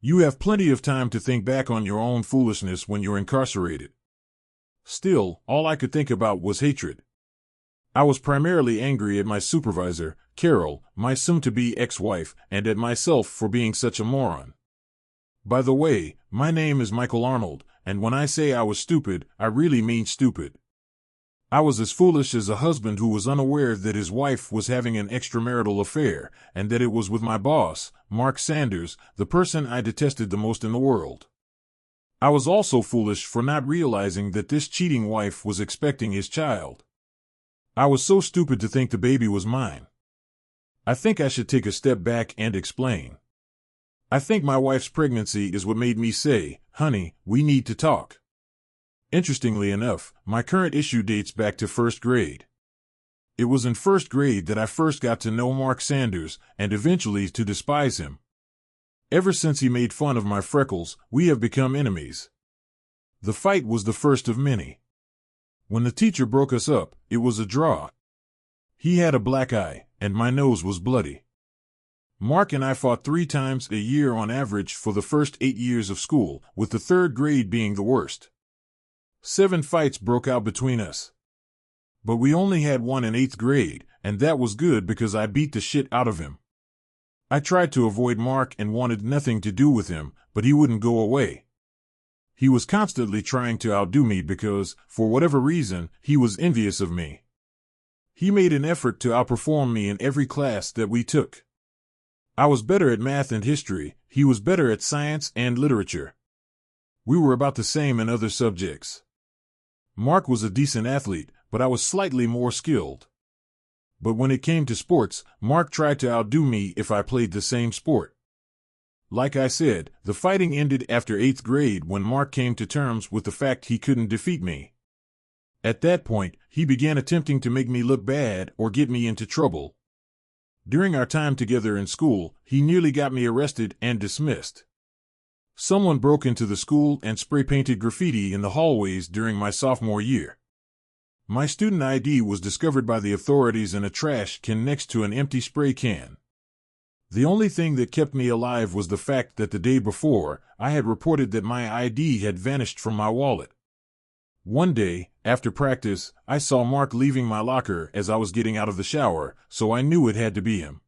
You have plenty of time to think back on your own foolishness when you're incarcerated. Still, all I could think about was hatred. I was primarily angry at my supervisor, Carol, my soon-to-be ex-wife, and at myself for being such a moron. By the way, my name is Michael Arnold, and when I say I was stupid, I really mean stupid. I was as foolish as a husband who was unaware that his wife was having an extramarital affair, and that it was with my boss, Mark Sanders, the person I detested the most in the world. I was also foolish for not realizing that this cheating wife was expecting his child. I was so stupid to think the baby was mine. I think I should take a step back and explain. I think my wife's pregnancy is what made me say, "Honey, we need to talk." Interestingly enough, my current issue dates back to first grade. It was in first grade that I first got to know Mark Sanders, and eventually to despise him. Ever since he made fun of my freckles, we have become enemies. The fight was the first of many. When the teacher broke us up, it was a draw. He had a black eye, and my nose was bloody. Mark and I fought 3 times a year on average for the first 8 years of school, with the third grade being the worst. 7 fights broke out between us. But we only had one in 8th grade, and that was good because I beat the shit out of him. I tried to avoid Mark and wanted nothing to do with him, but he wouldn't go away. He was constantly trying to outdo me because, for whatever reason, he was envious of me. He made an effort to outperform me in every class that we took. I was better at math and history, he was better at science and literature. We were about the same in other subjects. Mark was a decent athlete, but I was slightly more skilled. But when it came to sports, Mark tried to outdo me if I played the same sport. Like I said, the fighting ended after 8th grade when Mark came to terms with the fact he couldn't defeat me. At that point, he began attempting to make me look bad or get me into trouble. During our time together in school, he nearly got me arrested and dismissed. Someone broke into the school and spray-painted graffiti in the hallways during my sophomore year. My student ID was discovered by the authorities in a trash can next to an empty spray can. The only thing that kept me alive was the fact that the day before, I had reported that my ID had vanished from my wallet. One day, after practice, I saw Mark leaving my locker as I was getting out of the shower, so I knew it had to be him.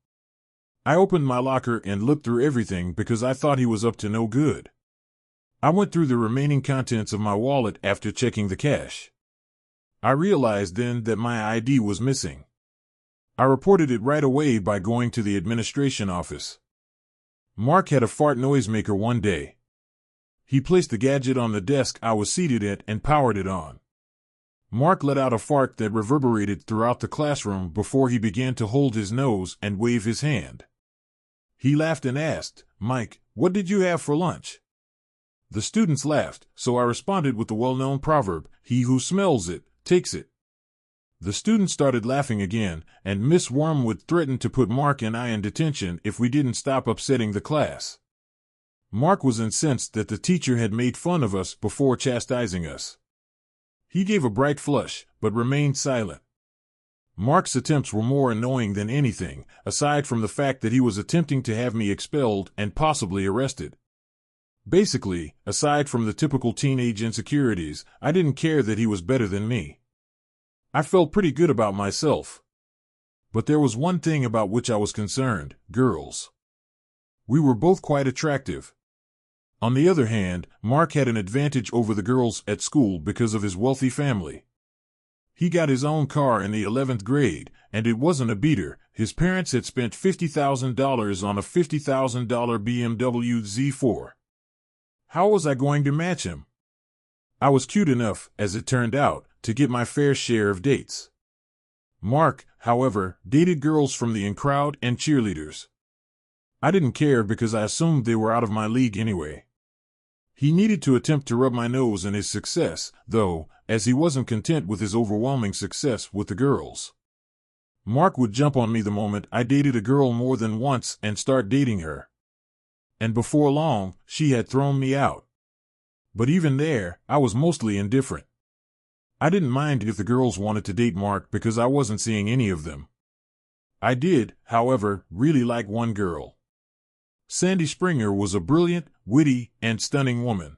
I opened my locker and looked through everything because I thought he was up to no good. I went through the remaining contents of my wallet after checking the cash. I realized then that my ID was missing. I reported it right away by going to the administration office. Mark had a fart noisemaker one day. He placed the gadget on the desk I was seated at and powered it on. Mark let out a fart that reverberated throughout the classroom before he began to hold his nose and wave his hand. He laughed and asked, "Mike, what did you have for lunch?" The students laughed, so I responded with the well-known proverb, "He who smells it, takes it." The students started laughing again, and Miss Wormwood threatened to put Mark and I in detention if we didn't stop upsetting the class. Mark was incensed that the teacher had made fun of us before chastising us. He gave a bright flush, but remained silent. Mark's attempts were more annoying than anything, aside from the fact that he was attempting to have me expelled and possibly arrested. Basically, aside from the typical teenage insecurities, I didn't care that he was better than me. I felt pretty good about myself. But there was one thing about which I was concerned: girls. We were both quite attractive. On the other hand, Mark had an advantage over the girls at school because of his wealthy family. He got his own car in the 11th grade, and it wasn't a beater. His parents had spent $50,000 on a $50,000 BMW Z4. How was I going to match him? I was cute enough, as it turned out, to get my fair share of dates. Mark, however, dated girls from the in-crowd and cheerleaders. I didn't care because I assumed they were out of my league anyway. He needed to attempt to rub my nose in his success, though, as he wasn't content with his overwhelming success with the girls. Mark would jump on me the moment I dated a girl more than once and start dating her. And before long, she had thrown me out. But even there, I was mostly indifferent. I didn't mind if the girls wanted to date Mark because I wasn't seeing any of them. I did, however, really like one girl. Sandy Springer was a brilliant, witty, and stunning woman.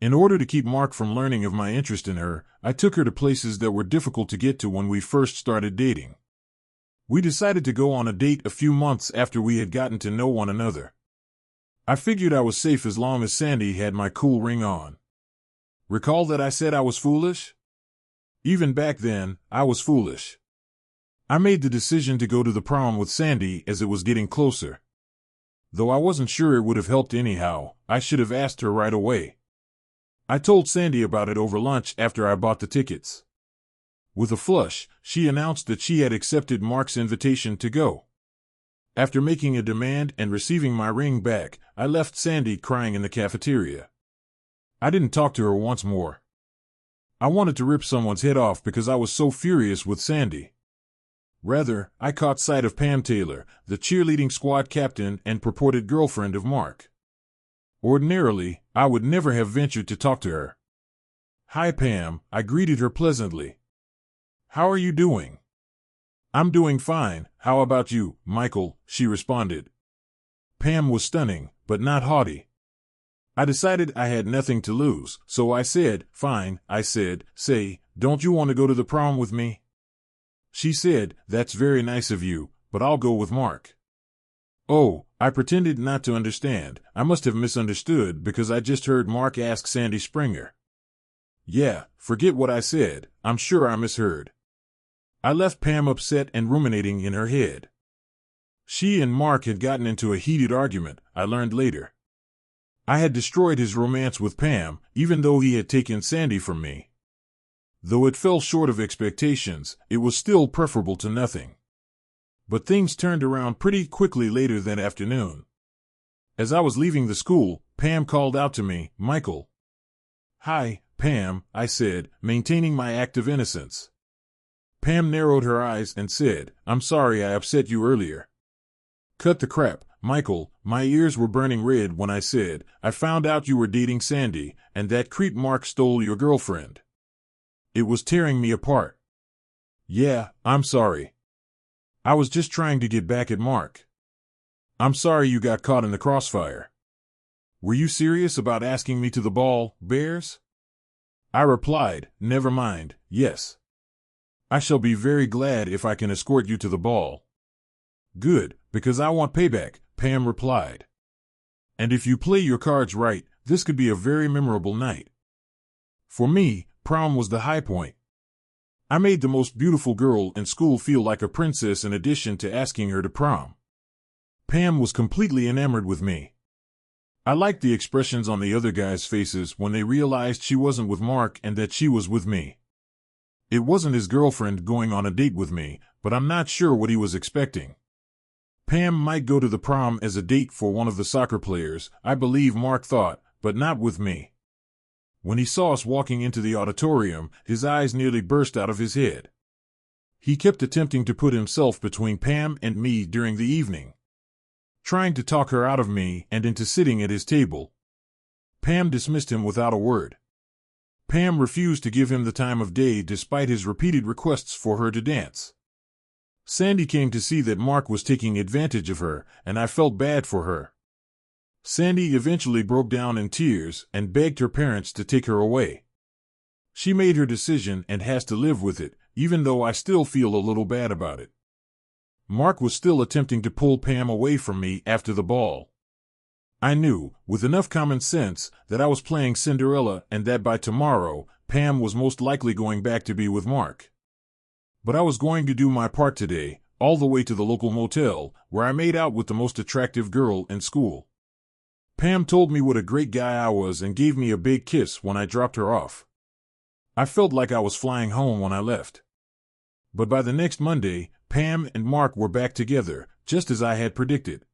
In order to keep Mark from learning of my interest in her, I took her to places that were difficult to get to when we first started dating. We decided to go on a date a few months after we had gotten to know one another. I figured I was safe as long as Sandy had my cool ring on. Recall that I said I was foolish? Even back then, I was foolish. I made the decision to go to the prom with Sandy as it was getting closer. Though I wasn't sure it would have helped anyhow, I should have asked her right away. I told Sandy about it over lunch after I bought the tickets. With a flush, she announced that she had accepted Mark's invitation to go. After making a demand and receiving my ring back, I left Sandy crying in the cafeteria. I didn't talk to her once more. I wanted to rip someone's head off because I was so furious with Sandy. Rather, I caught sight of Pam Taylor, the cheerleading squad captain and purported girlfriend of Mark. Ordinarily, I would never have ventured to talk to her. "Hi, Pam," I greeted her pleasantly. "How are you doing?" "I'm doing fine, how about you, Michael?" she responded. Pam was stunning, but not haughty. I decided I had nothing to lose, so I said, "Fine," I said, "Say, don't you want to go to the prom with me?" She said, "That's very nice of you, but I'll go with Mark." Oh, I pretended not to understand. I must have misunderstood because I just heard Mark ask Sandy Springer. Yeah, forget what I said. I'm sure I misheard. I left Pam upset and ruminating in her head. She and Mark had gotten into a heated argument, I learned later. I had destroyed his romance with Pam, even though he had taken Sandy from me. Though it fell short of expectations, it was still preferable to nothing. But things turned around pretty quickly later that afternoon. As I was leaving the school, Pam called out to me, "Michael." "Hi, Pam," I said, maintaining my act of innocence. Pam narrowed her eyes and said, "I'm sorry I upset you earlier." "Cut the crap, Michael." My ears were burning red when I said, "I found out you were dating Sandy, and that creep Mark stole your girlfriend." It was tearing me apart. "Yeah, I'm sorry. I was just trying to get back at Mark. I'm sorry you got caught in the crossfire." "Were you serious about asking me to the ball, Bears?" I replied, "Never mind, yes. I shall be very glad if I can escort you to the ball." "Good, because I want payback," Pam replied. "And if you play your cards right, this could be a very memorable night." For me, prom was the high point. I made the most beautiful girl in school feel like a princess in addition to asking her to prom. Pam was completely enamored with me. I liked the expressions on the other guys' faces when they realized she wasn't with Mark and that she was with me. It wasn't his girlfriend going on a date with me, but I'm not sure what he was expecting. Pam might go to the prom as a date for one of the soccer players, I believe Mark thought, but not with me. When he saw us walking into the auditorium, his eyes nearly burst out of his head. He kept attempting to put himself between Pam and me during the evening, trying to talk her out of me and into sitting at his table. Pam dismissed him without a word. Pam refused to give him the time of day despite his repeated requests for her to dance. Sandy came to see that Mark was taking advantage of her, and I felt bad for her. Sandy eventually broke down in tears and begged her parents to take her away. She made her decision and has to live with it, even though I still feel a little bad about it. Mark was still attempting to pull Pam away from me after the ball. I knew, with enough common sense, that I was playing Cinderella and that by tomorrow, Pam was most likely going back to be with Mark. But I was going to do my part today, all the way to the local motel, where I made out with the most attractive girl in school. Pam told me what a great guy I was and gave me a big kiss when I dropped her off. I felt like I was flying home when I left. But by the next Monday, Pam and Mark were back together, just as I had predicted.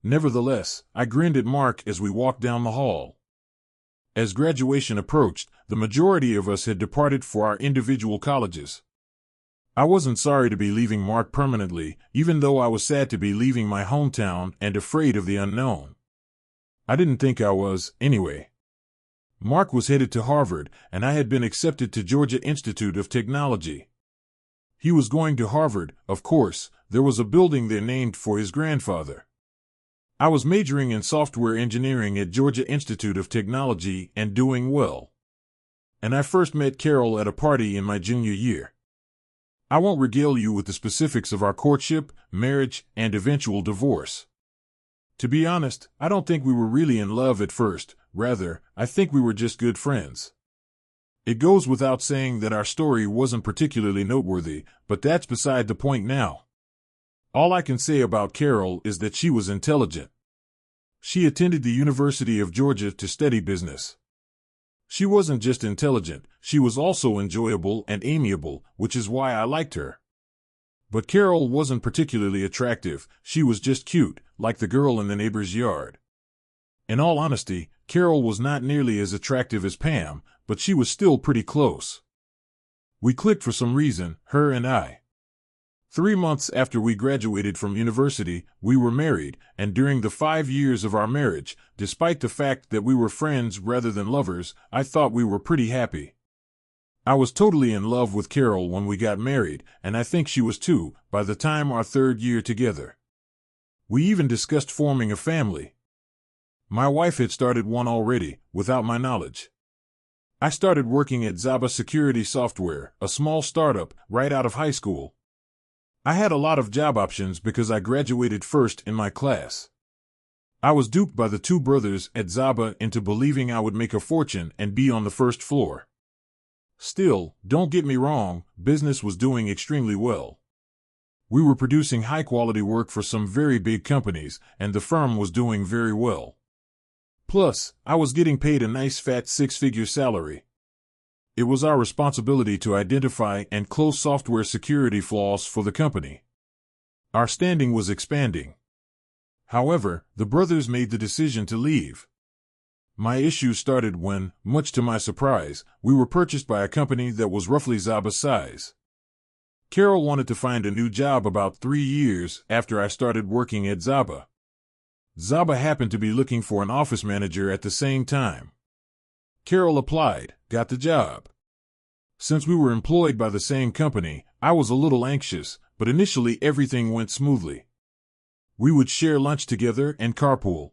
Nevertheless, I grinned at Mark as we walked down the hall. As graduation approached, the majority of us had departed for our individual colleges. I wasn't sorry to be leaving Mark permanently, even though I was sad to be leaving my hometown and afraid of the unknown. I didn't think I was, anyway. Mark was headed to Harvard, and I had been accepted to Georgia Institute of Technology. He was going to Harvard, of course. There was a building there named for his grandfather. I was majoring in software engineering at Georgia Institute of Technology and doing well. And I first met Carol at a party in my junior year. I won't regale you with the specifics of our courtship, marriage, and eventual divorce. To be honest, I don't think we were really in love at first. Rather, I think we were just good friends. It goes without saying that our story wasn't particularly noteworthy, but that's beside the point now. All I can say about Carol is that she was intelligent. She attended the University of Georgia to study business. She wasn't just intelligent, she was also enjoyable and amiable, which is why I liked her. But Carol wasn't particularly attractive, she was just cute, like the girl in the neighbor's yard. In all honesty, Carol was not nearly as attractive as Pam, but she was still pretty close. We clicked for some reason, her and I. 3 months after we graduated from university, we were married, and during the 5 years of our marriage, despite the fact that we were friends rather than lovers, I thought we were pretty happy. I was totally in love with Carol when we got married, and I think she was too, by the time our 3rd year together. We even discussed forming a family. My wife had started one already, without my knowledge. I started working at Zaba Security Software, a small startup, right out of high school. I had a lot of job options because I graduated first in my class. I was duped by the 2 brothers at Zaba into believing I would make a fortune and be on the first floor. Still, don't get me wrong, business was doing extremely well. We were producing high-quality work for some very big companies, and the firm was doing very well. Plus, I was getting paid a nice fat 6-figure salary. It was our responsibility to identify and close software security flaws for the company. Our standing was expanding. However, the brothers made the decision to leave. My issues started when, much to my surprise, we were purchased by a company that was roughly Zaba's size. Carol wanted to find a new job about 3 years after I started working at Zaba. Zaba happened to be looking for an office manager at the same time. Carol applied, got the job. Since we were employed by the same company, I was a little anxious, but initially everything went smoothly. We would share lunch together and carpool.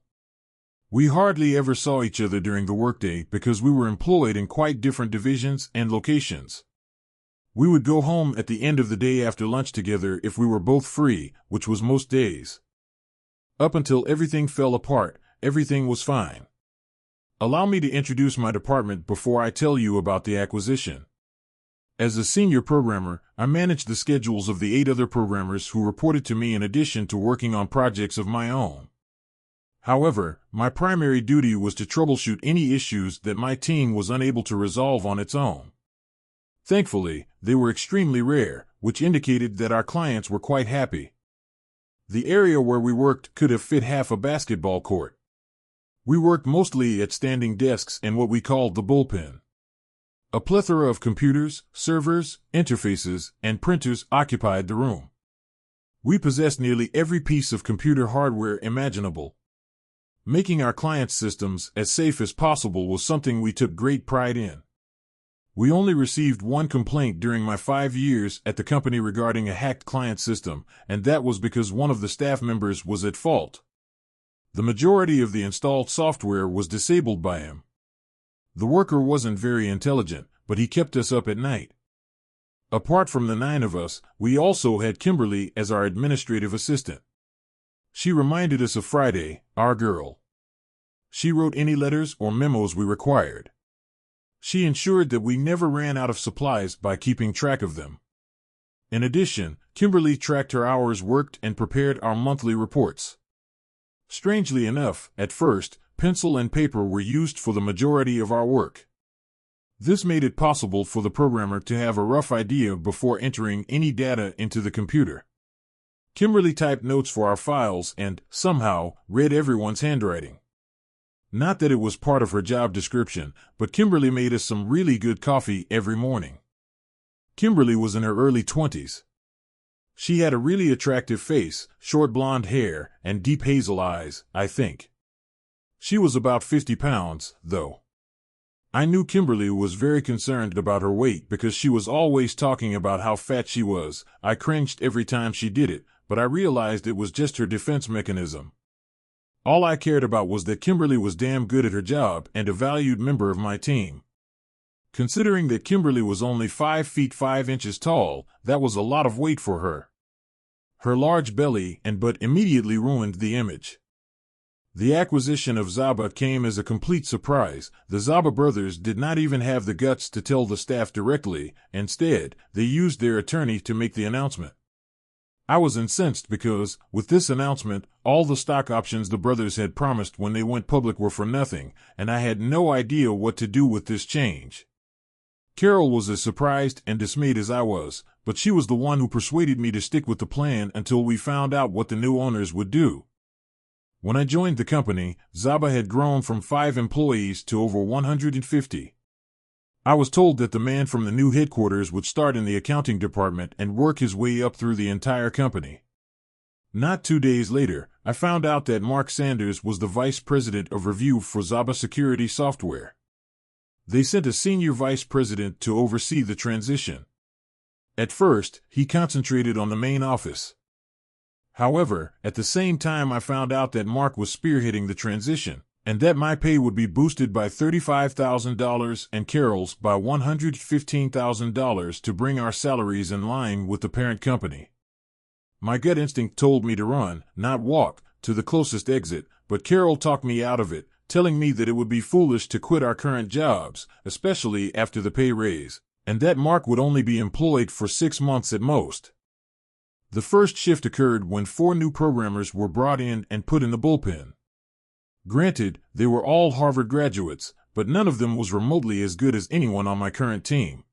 We hardly ever saw each other during the workday because we were employed in quite different divisions and locations. We would go home at the end of the day after lunch together if we were both free, which was most days. Up until everything fell apart, everything was fine. Allow me to introduce my department before I tell you about the acquisition. As a senior programmer, I managed the schedules of the 8 other programmers who reported to me in addition to working on projects of my own. However, my primary duty was to troubleshoot any issues that my team was unable to resolve on its own. Thankfully, they were extremely rare, which indicated that our clients were quite happy. The area where we worked could have fit half a basketball court. We worked mostly at standing desks in what we called the bullpen. A plethora of computers, servers, interfaces, and printers occupied the room. We possessed nearly every piece of computer hardware imaginable. Making our clients' systems as safe as possible was something we took great pride in. We only received one complaint during my 5 years at the company regarding a hacked client system, and that was because one of the staff members was at fault. The majority of the installed software was disabled by him. The worker wasn't very intelligent, but he kept us up at night. Apart from the 9 of us, we also had Kimberly as our administrative assistant. She reminded us of Friday, our girl. She wrote any letters or memos we required. She ensured that we never ran out of supplies by keeping track of them. In addition, Kimberly tracked her hours worked and prepared our monthly reports. Strangely enough, at first, pencil and paper were used for the majority of our work. This made it possible for the programmer to have a rough idea before entering any data into the computer. Kimberly typed notes for our files and, somehow, read everyone's handwriting. Not that it was part of her job description, but Kimberly made us some really good coffee every morning. Kimberly was in her early 20s. She had a really attractive face, short blonde hair, and deep hazel eyes, I think. She was about 50 pounds, though. I knew Kimberly was very concerned about her weight because she was always talking about how fat she was. I cringed every time she did it, but I realized it was just her defense mechanism. All I cared about was that Kimberly was damn good at her job and a valued member of my team. Considering that Kimberly was only 5 feet 5 inches tall, that was a lot of weight for her. Her large belly but immediately ruined the image. The acquisition of Zaba came as a complete surprise. The Zaba brothers did not even have the guts to tell the staff directly. Instead, they used their attorney to make the announcement. I was incensed because, with this announcement, all the stock options the brothers had promised when they went public were for nothing, and I had no idea what to do with this change. Carol was as surprised and dismayed as I was, but she was the one who persuaded me to stick with the plan until we found out what the new owners would do. When I joined the company, Zaba had grown from 5 employees to over 150. I was told that the man from the new headquarters would start in the accounting department and work his way up through the entire company. Not 2 days later, I found out that Mark Sanders was the vice president of review for Zaba Security Software. They sent a senior vice president to oversee the transition. At first, he concentrated on the main office. However, at the same time I found out that Mark was spearheading the transition, and that my pay would be boosted by $35,000 and Carol's by $115,000 to bring our salaries in line with the parent company. My gut instinct told me to run, not walk, to the closest exit, but Carol talked me out of it, telling me that it would be foolish to quit our current jobs, especially after the pay raise, and that Mark would only be employed for 6 months at most. The first shift occurred when 4 new programmers were brought in and put in the bullpen. Granted, they were all Harvard graduates, but none of them was remotely as good as anyone on my current team.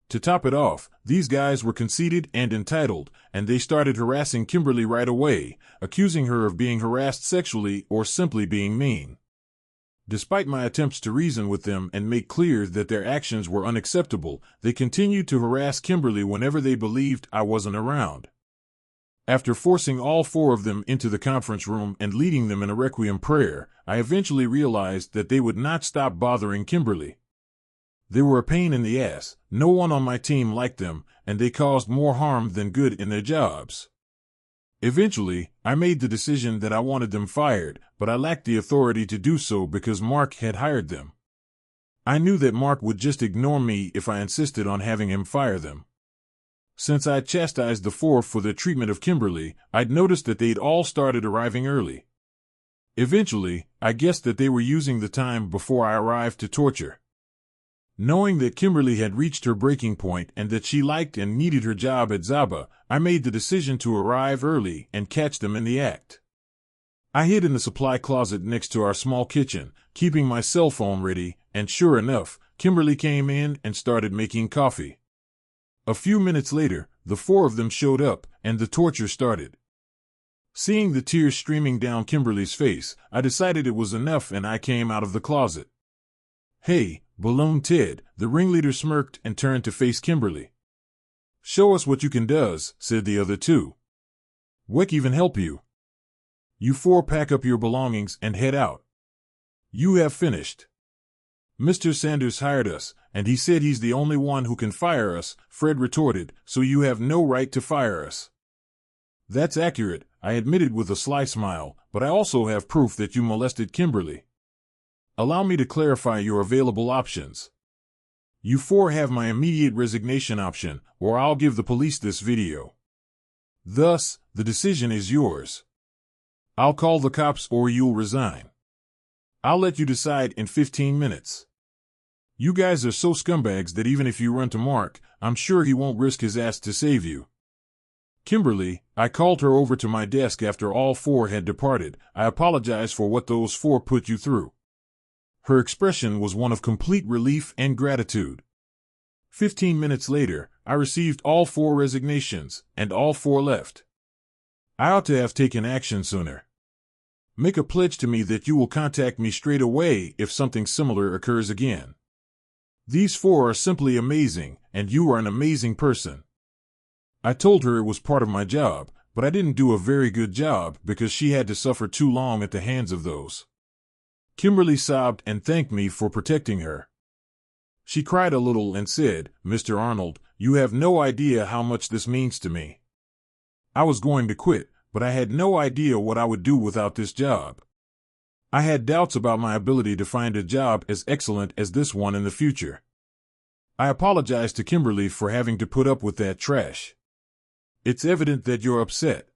To top it off, these guys were conceited and entitled, and they started harassing Kimberly right away, accusing her of being harassed sexually or simply being mean. Despite my attempts to reason with them and make clear that their actions were unacceptable, they continued to harass Kimberly whenever they believed I wasn't around. After forcing all 4 of them into the conference room and leading them in a requiem prayer, I eventually realized that they would not stop bothering Kimberly. They were a pain in the ass, no one on my team liked them, and they caused more harm than good in their jobs. Eventually, I made the decision that I wanted them fired, but I lacked the authority to do so because Mark had hired them. I knew that Mark would just ignore me if I insisted on having him fire them. Since I'd chastised the 4 for their treatment of Kimberly, I'd noticed that they'd all started arriving early. Eventually, I guessed that they were using the time before I arrived to torture. Knowing that Kimberly had reached her breaking point and that she liked and needed her job at Zaba, I made the decision to arrive early and catch them in the act. I hid in the supply closet next to our small kitchen, keeping my cell phone ready, and sure enough, Kimberly came in and started making coffee. A few minutes later, the 4 of them showed up, and the torture started. Seeing the tears streaming down Kimberly's face, I decided it was enough and I came out of the closet. "Hey, Balloon Ted," the ringleader smirked and turned to face Kimberly. "Show us what you can does," said the other 2. "We even help you. You 4 pack up your belongings and head out. You have finished. Mr. Sanders hired us, and he said he's the only one who can fire us," Fred retorted, "so you have no right to fire us." "That's accurate," I admitted with a sly smile, "but I also have proof that you molested Kimberly. Allow me to clarify your available options. You 4 have my immediate resignation option, or I'll give the police this video. Thus, the decision is yours. I'll call the cops or you'll resign. I'll let you decide in 15 minutes. You guys are so scumbags that even if you run to Mark, I'm sure he won't risk his ass to save you." Kimberly, I called her over to my desk after all 4 had departed. "I apologize for what those 4 put you through." Her expression was one of complete relief and gratitude. 15 minutes later, I received all 4 resignations, and all 4 left. I ought to have taken action sooner. Make a pledge to me that you will contact me straight away if something similar occurs again. These 4 are simply amazing, and you are an amazing person. I told her it was part of my job, but I didn't do a very good job because she had to suffer too long at the hands of those. Kimberly sobbed and thanked me for protecting her. She cried a little and said, "Mr. Arnold, you have no idea how much this means to me. I was going to quit, but I had no idea what I would do without this job. I had doubts about my ability to find a job as excellent as this one in the future. I apologized to Kimberly for having to put up with that trash. It's evident that you're upset.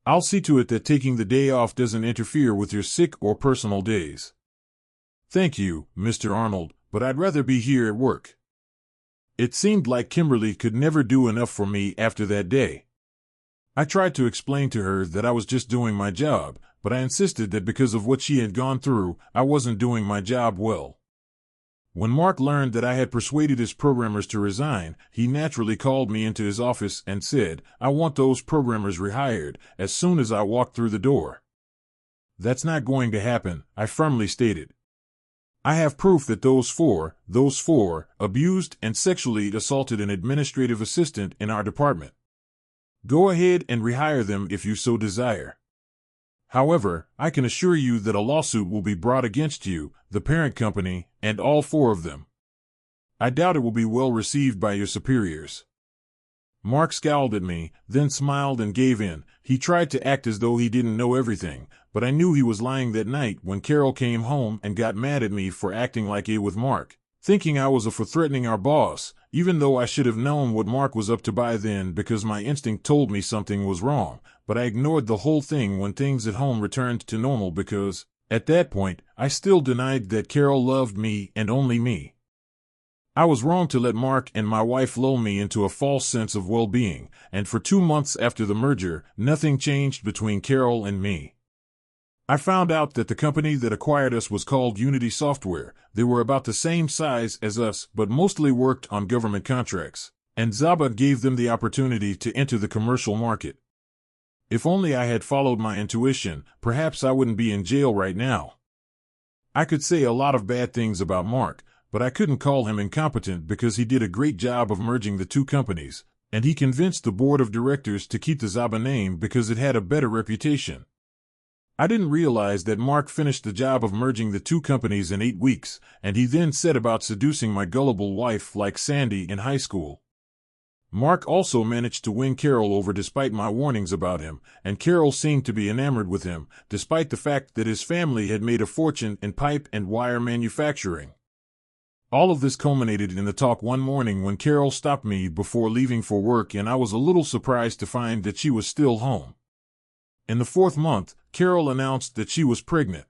I'll see to it that taking the day off doesn't interfere with your sick or personal days. Thank you, Mr. Arnold, but I'd rather be here at work. It seemed like Kimberly could never do enough for me after that day. I tried to explain to her that I was just doing my job, but I insisted that because of what she had gone through, I wasn't doing my job well. When Mark learned that I had persuaded his programmers to resign, he naturally called me into his office and said, "I want those programmers rehired," as soon as I walked through the door. "That's not going to happen," I firmly stated. "I have proof that those four, abused and sexually assaulted an administrative assistant in our department. Go ahead and rehire them if you so desire. However, I can assure you that a lawsuit will be brought against you, the parent company, and all four of them. I doubt it will be well received by your superiors." Mark scowled at me, then smiled and gave in. He tried to act as though he didn't know everything, but I knew he was lying that night when Carol came home and got mad at me for acting like it with Mark, thinking I was for threatening our boss, even though I should have known what Mark was up to by then because my instinct told me something was wrong, but I ignored the whole thing when things at home returned to normal because, at that point, I still denied that Carol loved me and only me. I was wrong to let Mark and my wife lull me into a false sense of well-being, and for 2 months after the merger, nothing changed between Carol and me. I found out that the company that acquired us was called Unity Software. They were about the same size as us, but mostly worked on government contracts, and Zaba gave them the opportunity to enter the commercial market. If only I had followed my intuition, perhaps I wouldn't be in jail right now. I could say a lot of bad things about Mark, but I couldn't call him incompetent because he did a great job of merging the two companies, and he convinced the board of directors to keep the Zaba name because it had a better reputation. I didn't realize that Mark finished the job of merging the two companies in 8 weeks, and he then set about seducing my gullible wife like Sandy in high school. Mark also managed to win Carol over despite my warnings about him, and Carol seemed to be enamored with him, despite the fact that his family had made a fortune in pipe and wire manufacturing. All of this culminated in the talk one morning when Carol stopped me before leaving for work, and I was a little surprised to find that she was still home. In the 4th month, Carol announced that she was pregnant.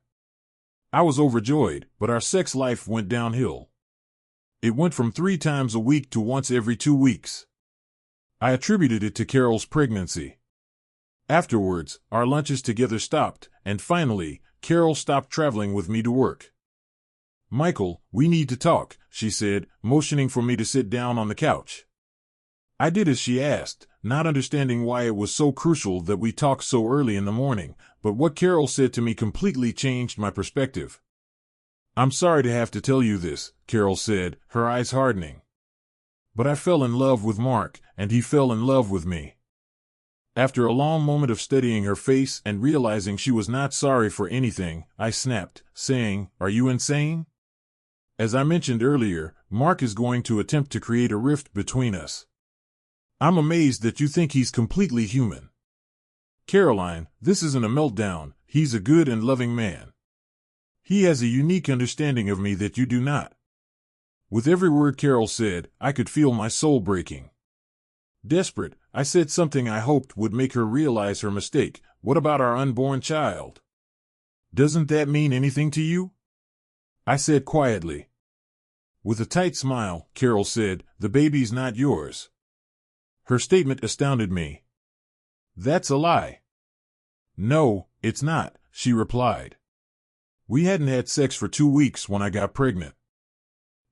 I was overjoyed, but our sex life went downhill. It went from 3 times a week to once every 2 weeks. I attributed it to Carol's pregnancy. Afterwards, our lunches together stopped, and finally, Carol stopped traveling with me to work. "Michael, we need to talk," she said, motioning for me to sit down on the couch. I did as she asked, not understanding why it was so crucial that we talk so early in the morning, but what Carol said to me completely changed my perspective. "I'm sorry to have to tell you this," Carol said, her eyes hardening. "But I fell in love with Mark, and he fell in love with me." After a long moment of studying her face and realizing she was not sorry for anything, I snapped, saying, "Are you insane? As I mentioned earlier, Mark is going to attempt to create a rift between us. I'm amazed that you think he's completely human. Caroline, this isn't a meltdown. He's a good and loving man. He has a unique understanding of me that you do not." With every word Carol said, I could feel my soul breaking. Desperate, I said something I hoped would make her realize her mistake. "What about our unborn child? Doesn't that mean anything to you?" I said quietly. With a tight smile, Carol said, "The baby's not yours." Her statement astounded me. "That's a lie." "No, it's not," she replied. "We hadn't had sex for 2 weeks when I got pregnant.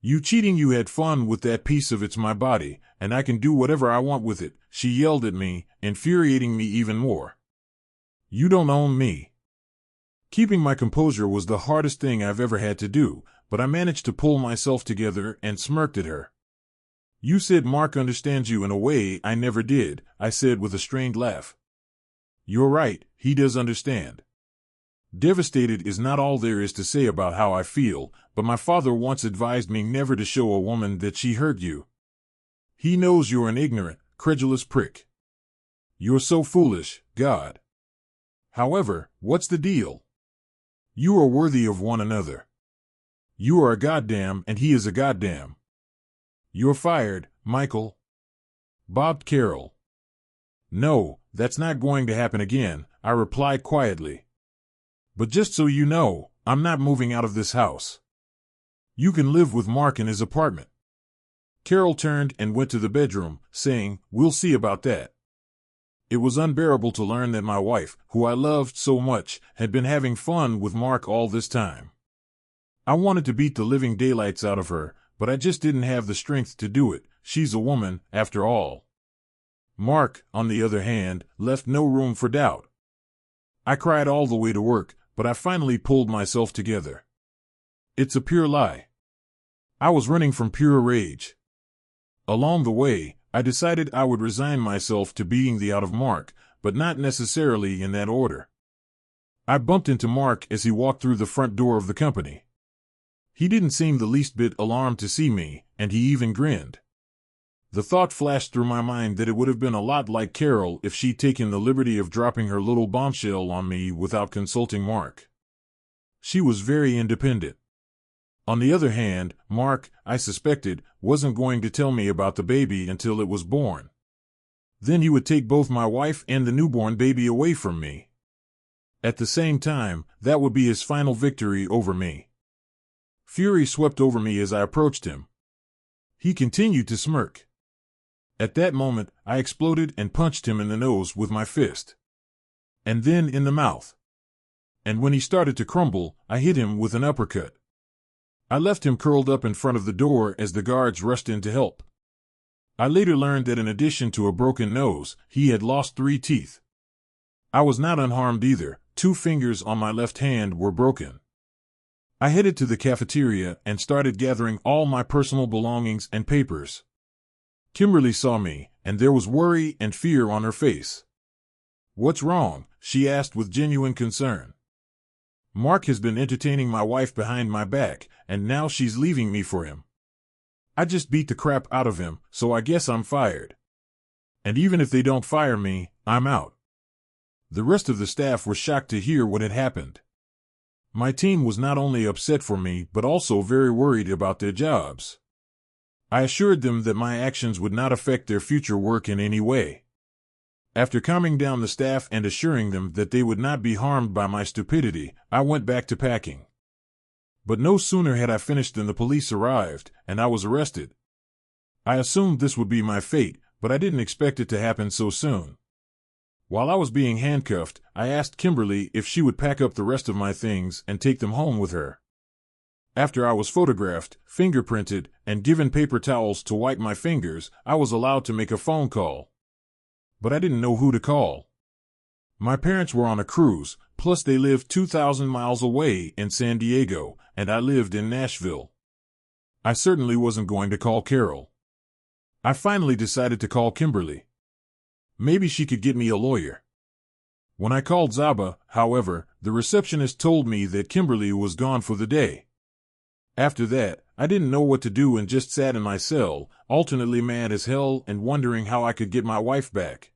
You cheating, you had fun with that piece of it's my body, and I can do whatever I want with it," she yelled at me, infuriating me even more. "You don't own me." Keeping my composure was the hardest thing I've ever had to do, but I managed to pull myself together and smirked at her. "You said Mark understands you in a way I never did," I said with a strained laugh. "You're right, he does understand. Devastated is not all there is to say about how I feel, but my father once advised me never to show a woman that she hurt you. He knows you're an ignorant, credulous prick. You're so foolish, God. However, what's the deal? You are worthy of one another. You are a goddamn and he is a goddamn. You're fired, Michael. Bobbed Carol. No, that's not going to happen again, I replied quietly. But just so you know, I'm not moving out of this house. You can live with Mark in his apartment. Carol turned and went to the bedroom, saying, "We'll see about that." It was unbearable to learn that my wife, who I loved so much, had been having fun with Mark all this time. I wanted to beat the living daylights out of her, but I just didn't have the strength to do it. She's a woman, after all. Mark, on the other hand, left no room for doubt. I cried all the way to work, but I finally pulled myself together. It's a pure lie. I was running from pure rage. Along the way, I decided I would resign myself to beating the out of Mark, but not necessarily in that order. I bumped into Mark as he walked through the front door of the company. He didn't seem the least bit alarmed to see me, and he even grinned. The thought flashed through my mind that it would have been a lot like Carol if she'd taken the liberty of dropping her little bombshell on me without consulting Mark. She was very independent. On the other hand, Mark, I suspected, wasn't going to tell me about the baby until it was born. Then he would take both my wife and the newborn baby away from me. At the same time, that would be his final victory over me. Fury swept over me as I approached him. He continued to smirk. At that moment, I exploded and punched him in the nose with my fist. And then in the mouth. And when he started to crumble, I hit him with an uppercut. I left him curled up in front of the door as the guards rushed in to help. I later learned that in addition to a broken nose, he had lost 3 teeth. I was not unharmed either. 2 fingers on my left hand were broken. I headed to the cafeteria and started gathering all my personal belongings and papers. Kimberly saw me, and there was worry and fear on her face. "What's wrong?" she asked with genuine concern. "Mark has been entertaining my wife behind my back, and now she's leaving me for him. I just beat the crap out of him, so I guess I'm fired. And even if they don't fire me, I'm out." The rest of the staff were shocked to hear what had happened. My team was not only upset for me, but also very worried about their jobs. I assured them that my actions would not affect their future work in any way. After calming down the staff and assuring them that they would not be harmed by my stupidity, I went back to packing. But no sooner had I finished than the police arrived, and I was arrested. I assumed this would be my fate, but I didn't expect it to happen so soon. While I was being handcuffed, I asked Kimberly if she would pack up the rest of my things and take them home with her. After I was photographed, fingerprinted, and given paper towels to wipe my fingers, I was allowed to make a phone call. But I didn't know who to call. My parents were on a cruise, plus they lived 2,000 miles away in San Diego, and I lived in Nashville. I certainly wasn't going to call Carol. I finally decided to call Kimberly. Maybe she could get me a lawyer. When I called Zaba, however, the receptionist told me that Kimberly was gone for the day. After that, I didn't know what to do and just sat in my cell, alternately mad as hell and wondering how I could get my wife back.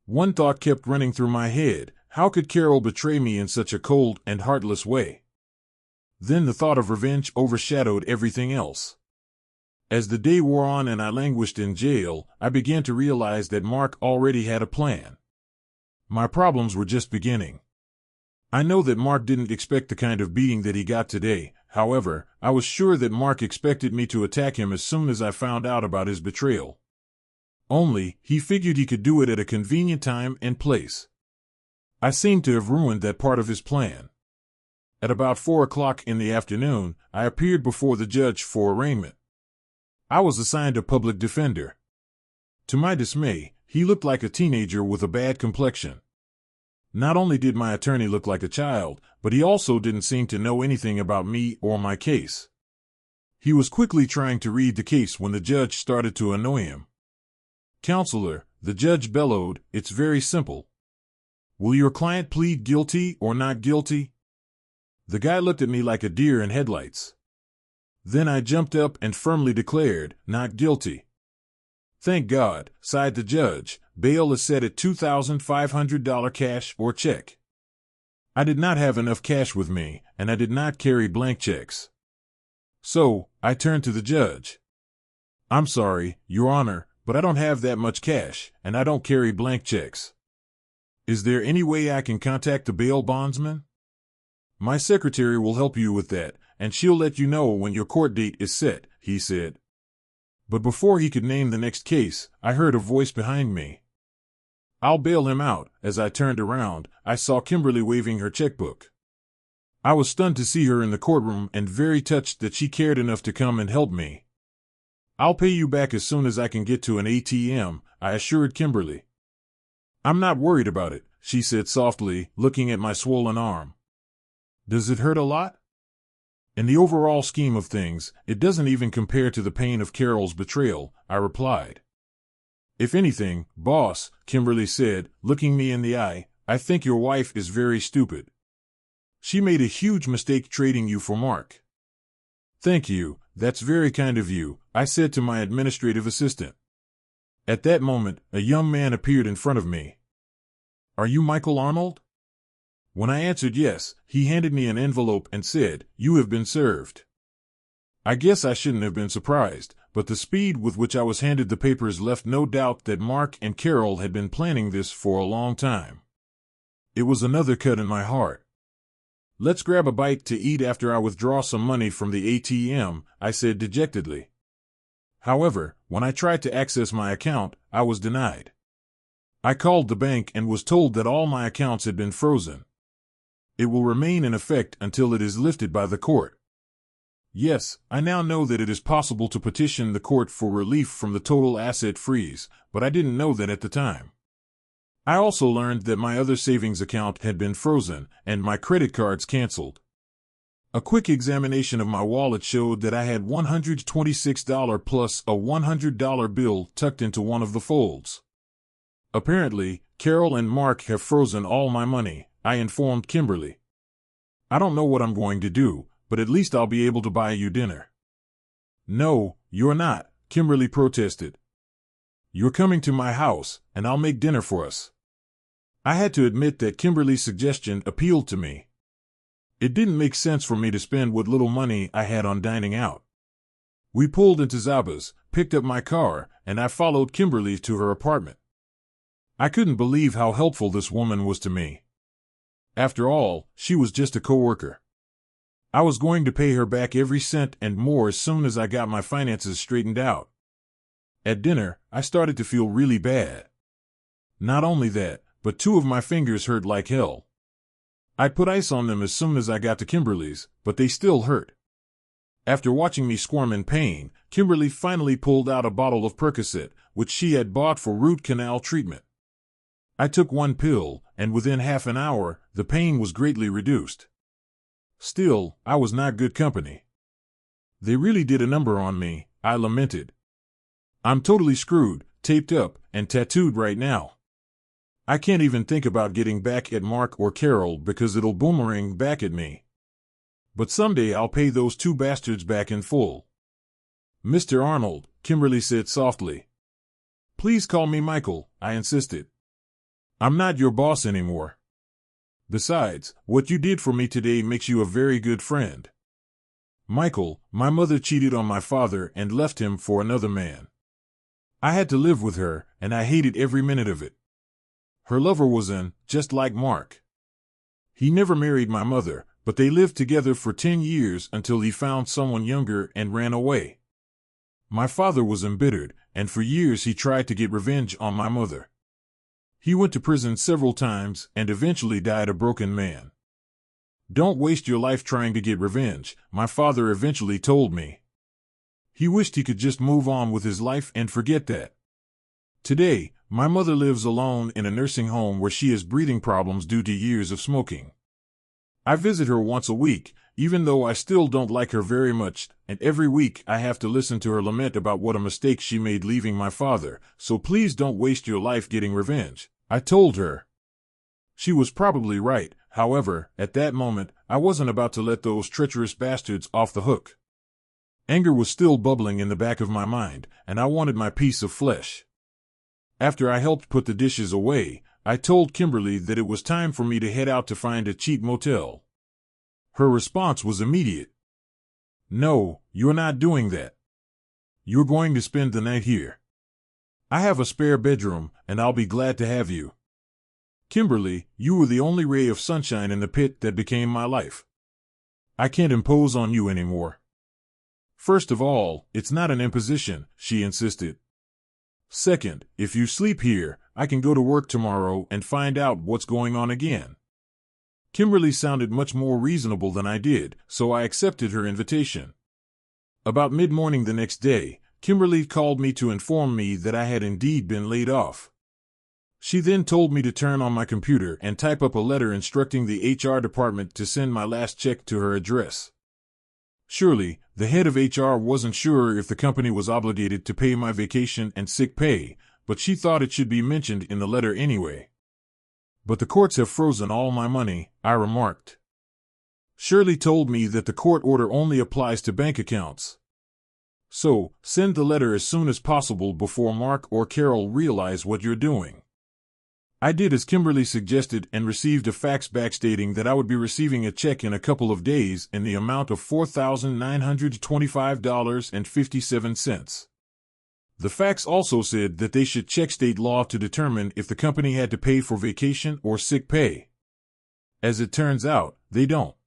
One thought kept running through my head: how could Carol betray me in such a cold and heartless way? Then the thought of revenge overshadowed everything else. As the day wore on and I languished in jail, I began to realize that Mark already had a plan. My problems were just beginning. I know that Mark didn't expect the kind of beating that he got today. However, I was sure that Mark expected me to attack him as soon as I found out about his betrayal. Only, he figured he could do it at a convenient time and place. I seemed to have ruined that part of his plan. At about 4 o'clock in the afternoon, I appeared before the judge for arraignment. I was assigned a public defender. To my dismay, he looked like a teenager with a bad complexion. Not only did my attorney look like a child, but he also didn't seem to know anything about me or my case. He was quickly trying to read the case when the judge started to annoy him. "Counselor," the judge bellowed, "it's very simple. Will your client plead guilty or not guilty?" The guy looked at me like a deer in headlights. Then I jumped up and firmly declared, "Not guilty." "Thank God," sighed the judge. "Bail is set at $2,500 cash or check." I did not have enough cash with me, and I did not carry blank checks. So, I turned to the judge. I'm sorry, Your Honor, but I don't have that much cash, and I don't carry blank checks. Is there any way I can contact the bail bondsman? My secretary will help you with that, and she'll let you know when your court date is set, he said. But before he could name the next case, I heard a voice behind me. I'll bail him out. As I turned around, I saw Kimberly waving her checkbook. I was stunned to see her in the courtroom and very touched that she cared enough to come and help me. I'll pay you back as soon as I can get to an ATM, I assured Kimberly. I'm not worried about it, she said softly, looking at my swollen arm. Does it hurt a lot? In the overall scheme of things, it doesn't even compare to the pain of Carol's betrayal, I replied. If anything, boss, Kimberly said, looking me in the eye, I think your wife is very stupid. She made a huge mistake trading you for Mark. Thank you, that's very kind of you, I said to my administrative assistant. At that moment, a young man appeared in front of me. Are you Michael Arnold? When I answered yes, he handed me an envelope and said, You have been served. I guess I shouldn't have been surprised, but the speed with which I was handed the papers left no doubt that Mark and Carol had been planning this for a long time. It was another cut in my heart. Let's grab a bite to eat after I withdraw some money from the ATM, I said dejectedly. However, when I tried to access my account, I was denied. I called the bank and was told that all my accounts had been frozen. It will remain in effect until it is lifted by the court. Yes, I now know that it is possible to petition the court for relief from the total asset freeze, but I didn't know that at the time. I also learned that my other savings account had been frozen and my credit cards canceled. A quick examination of my wallet showed that I had $126 plus a $100 bill tucked into one of the folds. Apparently, Carol and Mark have frozen all my money, I informed Kimberly. I don't know what I'm going to do, but at least I'll be able to buy you dinner. No, you're not, Kimberly protested. You're coming to my house, and I'll make dinner for us. I had to admit that Kimberly's suggestion appealed to me. It didn't make sense for me to spend what little money I had on dining out. We pulled into Zaba's, picked up my car, and I followed Kimberly to her apartment. I couldn't believe how helpful this woman was to me. After all, she was just a coworker. I was going to pay her back every cent and more as soon as I got my finances straightened out. At dinner, I started to feel really bad. Not only that, but 2 of my fingers hurt like hell. I put ice on them as soon as I got to Kimberly's, but they still hurt. After watching me squirm in pain, Kimberly finally pulled out a bottle of Percocet, which she had bought for root canal treatment. I took 1 pill, and within half an hour, the pain was greatly reduced. Still, I was not good company. They really did a number on me, I lamented. I'm totally screwed, taped up, and tattooed right now. I can't even think about getting back at Mark or Carol because it'll boomerang back at me. But someday I'll pay those 2 bastards back in full. Mr. Arnold, Kimberly said softly. Please call me Michael, I insisted. I'm not your boss anymore. Besides, what you did for me today makes you a very good friend. Michael, my mother cheated on my father and left him for another man. I had to live with her, and I hated every minute of it. Her lover was just like Mark. He never married my mother, but they lived together for 10 years until he found someone younger and ran away. My father was embittered, and for years he tried to get revenge on my mother. He went to prison several times and eventually died a broken man. Don't waste your life trying to get revenge, my father eventually told me. He wished he could just move on with his life and forget that. Today, my mother lives alone in a nursing home where she has breathing problems due to years of smoking. I visit her once a week, even though I still don't like her very much, and every week I have to listen to her lament about what a mistake she made leaving my father, so please don't waste your life getting revenge, I told her. She was probably right, however, at that moment, I wasn't about to let those treacherous bastards off the hook. Anger was still bubbling in the back of my mind, and I wanted my piece of flesh. After I helped put the dishes away, I told Kimberly that it was time for me to head out to find a cheap motel. Her response was immediate. "No, you're not doing that. You're going to spend the night here. I have a spare bedroom, and I'll be glad to have you. Kimberly, you were the only ray of sunshine in the pit that became my life. I can't impose on you anymore." "First of all, it's not an imposition," she insisted. "Second, if you sleep here, I can go to work tomorrow and find out what's going on again." Kimberly sounded much more reasonable than I did, so I accepted her invitation. About mid-morning the next day, Kimberly called me to inform me that I had indeed been laid off. She then told me to turn on my computer and type up a letter instructing the HR department to send my last check to her address. Surely, the head of HR wasn't sure if the company was obligated to pay my vacation and sick pay, but she thought it should be mentioned in the letter anyway. "But the courts have frozen all my money," I remarked. Shirley told me that the court order only applies to bank accounts. "So, send the letter as soon as possible before Mark or Carol realize what you're doing." I did as Kimberly suggested and received a fax back stating that I would be receiving a check in a couple of days in the amount of $4,925.57. The fax also said that they should check state law to determine if the company had to pay for vacation or sick pay. As it turns out, they don't.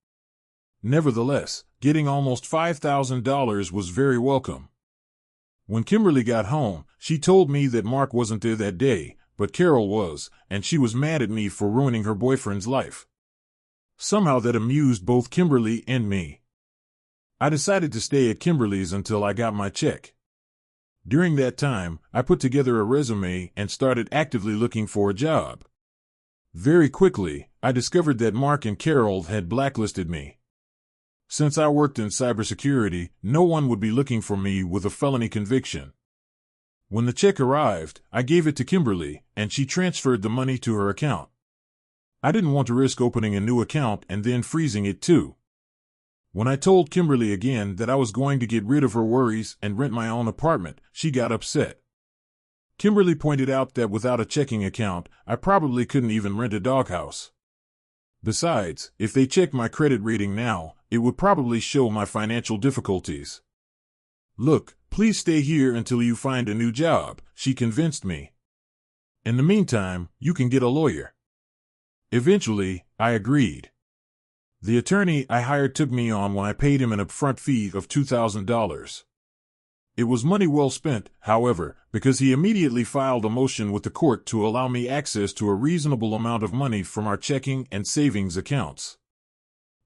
Nevertheless, getting almost $5,000 was very welcome. When Kimberly got home, she told me that Mark wasn't there that day, but Carol was, and she was mad at me for ruining her boyfriend's life. Somehow that amused both Kimberly and me. I decided to stay at Kimberly's until I got my check. During that time, I put together a resume and started actively looking for a job. Very quickly, I discovered that Mark and Carol had blacklisted me. Since I worked in cybersecurity, no one would be looking for me with a felony conviction. When the check arrived, I gave it to Kimberly, and she transferred the money to her account. I didn't want to risk opening a new account and then freezing it too. When I told Kimberly again that I was going to get rid of her worries and rent my own apartment, she got upset. Kimberly pointed out that without a checking account, I probably couldn't even rent a doghouse. Besides, if they checked my credit rating now, it would probably show my financial difficulties. "Look, please stay here until you find a new job," she convinced me. "In the meantime, you can get a lawyer." Eventually, I agreed. The attorney I hired took me on when I paid him an upfront fee of $2,000. It was money well spent, however, because he immediately filed a motion with the court to allow me access to a reasonable amount of money from our checking and savings accounts.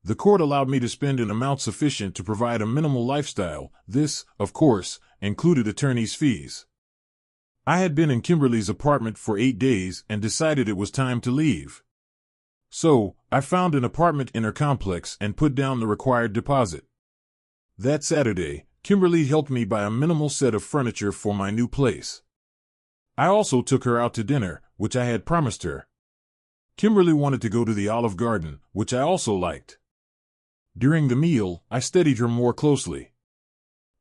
The court allowed me to spend an amount sufficient to provide a minimal lifestyle. This, of course, included attorney's fees. I had been in Kimberly's apartment for 8 days and decided it was time to leave. So, I found an apartment in her complex and put down the required deposit. That Saturday, Kimberly helped me buy a minimal set of furniture for my new place. I also took her out to dinner, which I had promised her. Kimberly wanted to go to the Olive Garden, which I also liked. During the meal, I studied her more closely.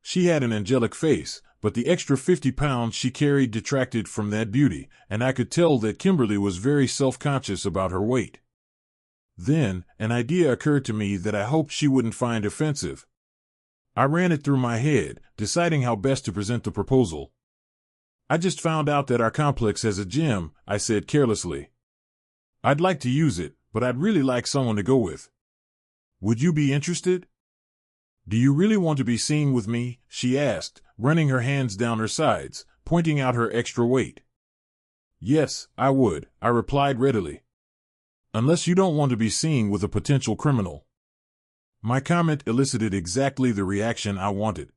She had an angelic face, but the extra 50 pounds she carried detracted from that beauty, and I could tell that Kimberly was very self-conscious about her weight. Then, an idea occurred to me that I hoped she wouldn't find offensive. I ran it through my head, deciding how best to present the proposal. "I just found out that our complex has a gym," I said carelessly. "I'd like to use it, but I'd really like someone to go with. Would you be interested?" "Do you really want to be seen with me?" she asked, running her hands down her sides, pointing out her extra weight. "Yes, I would," I replied readily. "Unless you don't want to be seen with a potential criminal." My comment elicited exactly the reaction I wanted.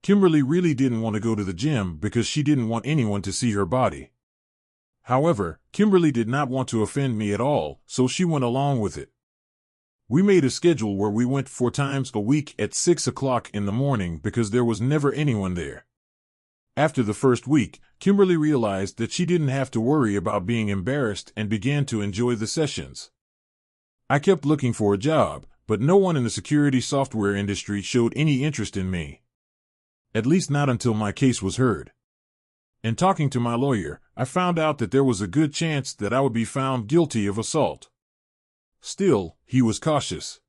Kimberly really didn't want to go to the gym because she didn't want anyone to see her body. However, Kimberly did not want to offend me at all, so she went along with it. We made a schedule where we went 4 times a week at 6 o'clock in the morning because there was never anyone there. After the first week, Kimberly realized that she didn't have to worry about being embarrassed and began to enjoy the sessions. I kept looking for a job, but no one in the security software industry showed any interest in me. At least not until my case was heard. In talking to my lawyer, I found out that there was a good chance that I would be found guilty of assault. Still, he was cautious.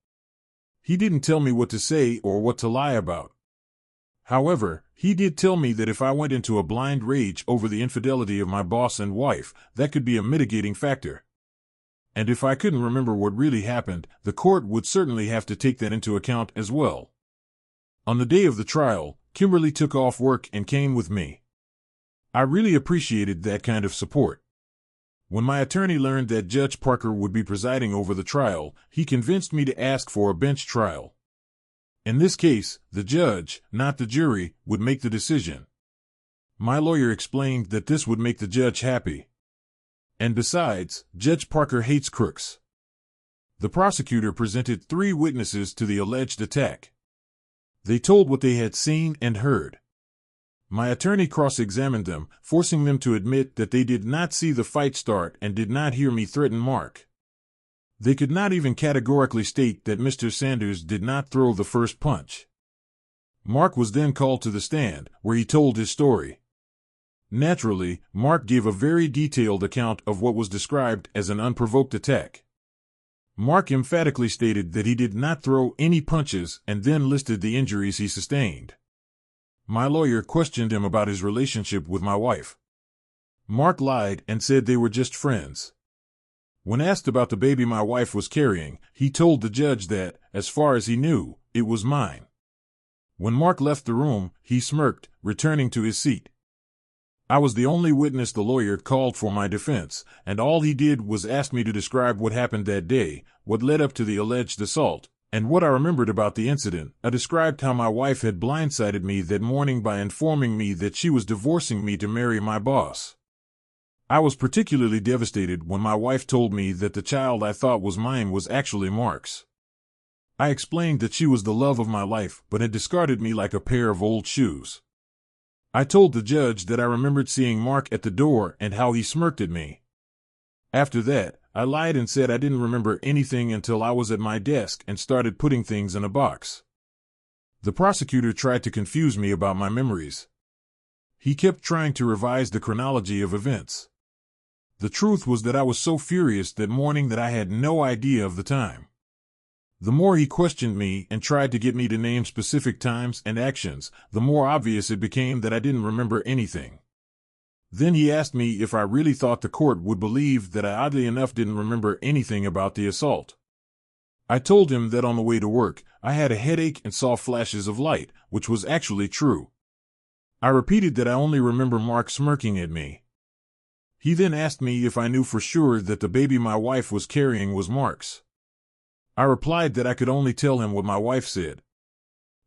He didn't tell me what to say or what to lie about. However, he did tell me that if I went into a blind rage over the infidelity of my boss and wife, that could be a mitigating factor. And if I couldn't remember what really happened, the court would certainly have to take that into account as well. On the day of the trial, Kimberly took off work and came with me. I really appreciated that kind of support. When my attorney learned that Judge Parker would be presiding over the trial, he convinced me to ask for a bench trial. In this case, the judge, not the jury, would make the decision. My lawyer explained that this would make the judge happy. And besides, Judge Parker hates crooks. The prosecutor presented 3 witnesses to the alleged attack. They told what they had seen and heard. My attorney cross-examined them, forcing them to admit that they did not see the fight start and did not hear me threaten Mark. They could not even categorically state that Mr. Sanders did not throw the first punch. Mark was then called to the stand, where he told his story. Naturally, Mark gave a very detailed account of what was described as an unprovoked attack. Mark emphatically stated that he did not throw any punches and then listed the injuries he sustained. My lawyer questioned him about his relationship with my wife. Mark lied and said they were just friends. When asked about the baby my wife was carrying, he told the judge that, as far as he knew, it was mine. When Mark left the room, he smirked, returning to his seat. I was the only witness the lawyer called for my defense, and all he did was ask me to describe what happened that day, what led up to the alleged assault, and what I remembered about the incident. I described how my wife had blindsided me that morning by informing me that she was divorcing me to marry my boss. I was particularly devastated when my wife told me that the child I thought was mine was actually Mark's. I explained that she was the love of my life but had discarded me like a pair of old shoes. I told the judge that I remembered seeing Mark at the door and how he smirked at me. After that, I lied and said I didn't remember anything until I was at my desk and started putting things in a box. The prosecutor tried to confuse me about my memories. He kept trying to revise the chronology of events. The truth was that I was so furious that morning that I had no idea of the time. The more he questioned me and tried to get me to name specific times and actions, the more obvious it became that I didn't remember anything. Then he asked me if I really thought the court would believe that I oddly enough didn't remember anything about the assault. I told him that on the way to work, I had a headache and saw flashes of light, which was actually true. I repeated that I only remember Mark smirking at me. He then asked me if I knew for sure that the baby my wife was carrying was Mark's. I replied that I could only tell him what my wife said.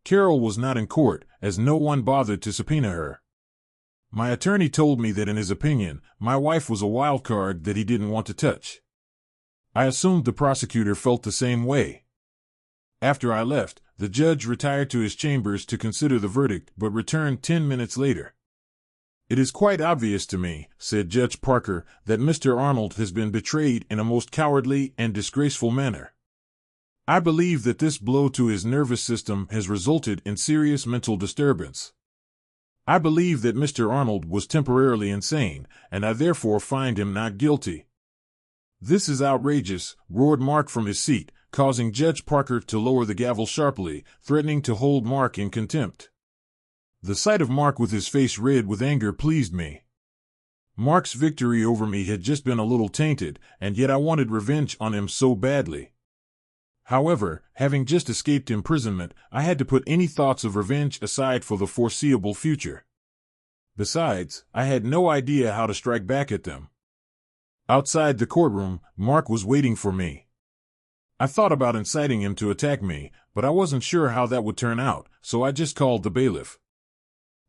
Carol was not in court, as no one bothered to subpoena her. My attorney told me that in his opinion, my wife was a wild card that he didn't want to touch. I assumed the prosecutor felt the same way. After I left, the judge retired to his chambers to consider the verdict but returned 10 minutes later. "It is quite obvious to me," said Judge Parker, "that Mr. Arnold has been betrayed in a most cowardly and disgraceful manner. I believe that this blow to his nervous system has resulted in serious mental disturbance. I believe that Mr. Arnold was temporarily insane, and I therefore find him not guilty." "This is outrageous," roared Mark from his seat, causing Judge Parker to lower the gavel sharply, threatening to hold Mark in contempt. The sight of Mark with his face red with anger pleased me. Mark's victory over me had just been a little tainted, and yet I wanted revenge on him so badly. However, having just escaped imprisonment, I had to put any thoughts of revenge aside for the foreseeable future. Besides, I had no idea how to strike back at them. Outside the courtroom, Mark was waiting for me. I thought about inciting him to attack me, but I wasn't sure how that would turn out, so I just called the bailiff.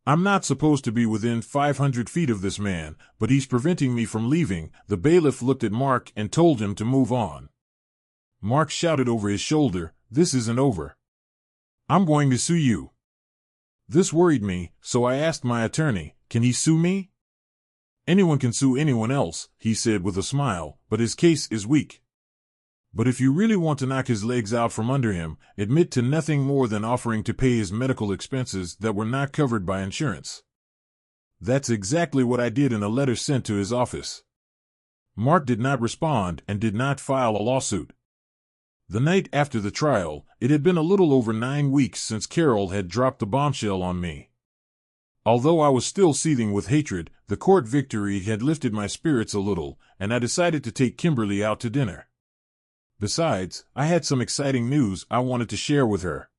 "I'm not supposed to be within 500 feet of this man, but he's preventing me from leaving." The bailiff looked at Mark and told him to move on. Mark shouted over his shoulder, "This isn't over. I'm going to sue you." This worried me, so I asked my attorney, "Can he sue me?" "Anyone can sue anyone else," he said with a smile, "but his case is weak. But if you really want to knock his legs out from under him, admit to nothing more than offering to pay his medical expenses that were not covered by insurance." That's exactly what I did in a letter sent to his office. Mark did not respond and did not file a lawsuit. The night after the trial, it had been a little over 9 weeks since Carol had dropped the bombshell on me. Although I was still seething with hatred, the court victory had lifted my spirits a little, and I decided to take Kimberly out to dinner. Besides, I had some exciting news I wanted to share with her.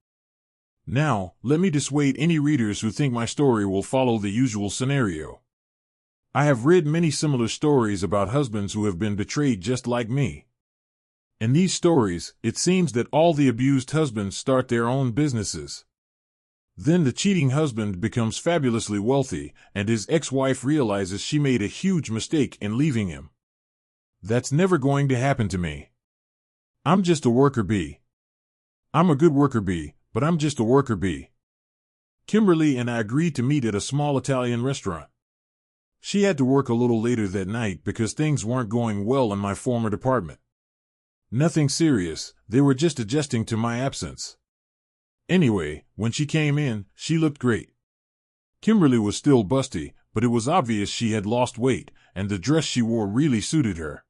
Now, let me dissuade any readers who think my story will follow the usual scenario. I have read many similar stories about husbands who have been betrayed just like me. In these stories, it seems that all the abused husbands start their own businesses. Then the cheating husband becomes fabulously wealthy, and his ex-wife realizes she made a huge mistake in leaving him. That's never going to happen to me. I'm just a worker bee. I'm a good worker bee, but I'm just a worker bee. Kimberly and I agreed to meet at a small Italian restaurant. She had to work a little later that night because things weren't going well in my former department. Nothing serious, they were just adjusting to my absence. Anyway, when she came in, she looked great. Kimberly was still busty, but it was obvious she had lost weight, and the dress she wore really suited her.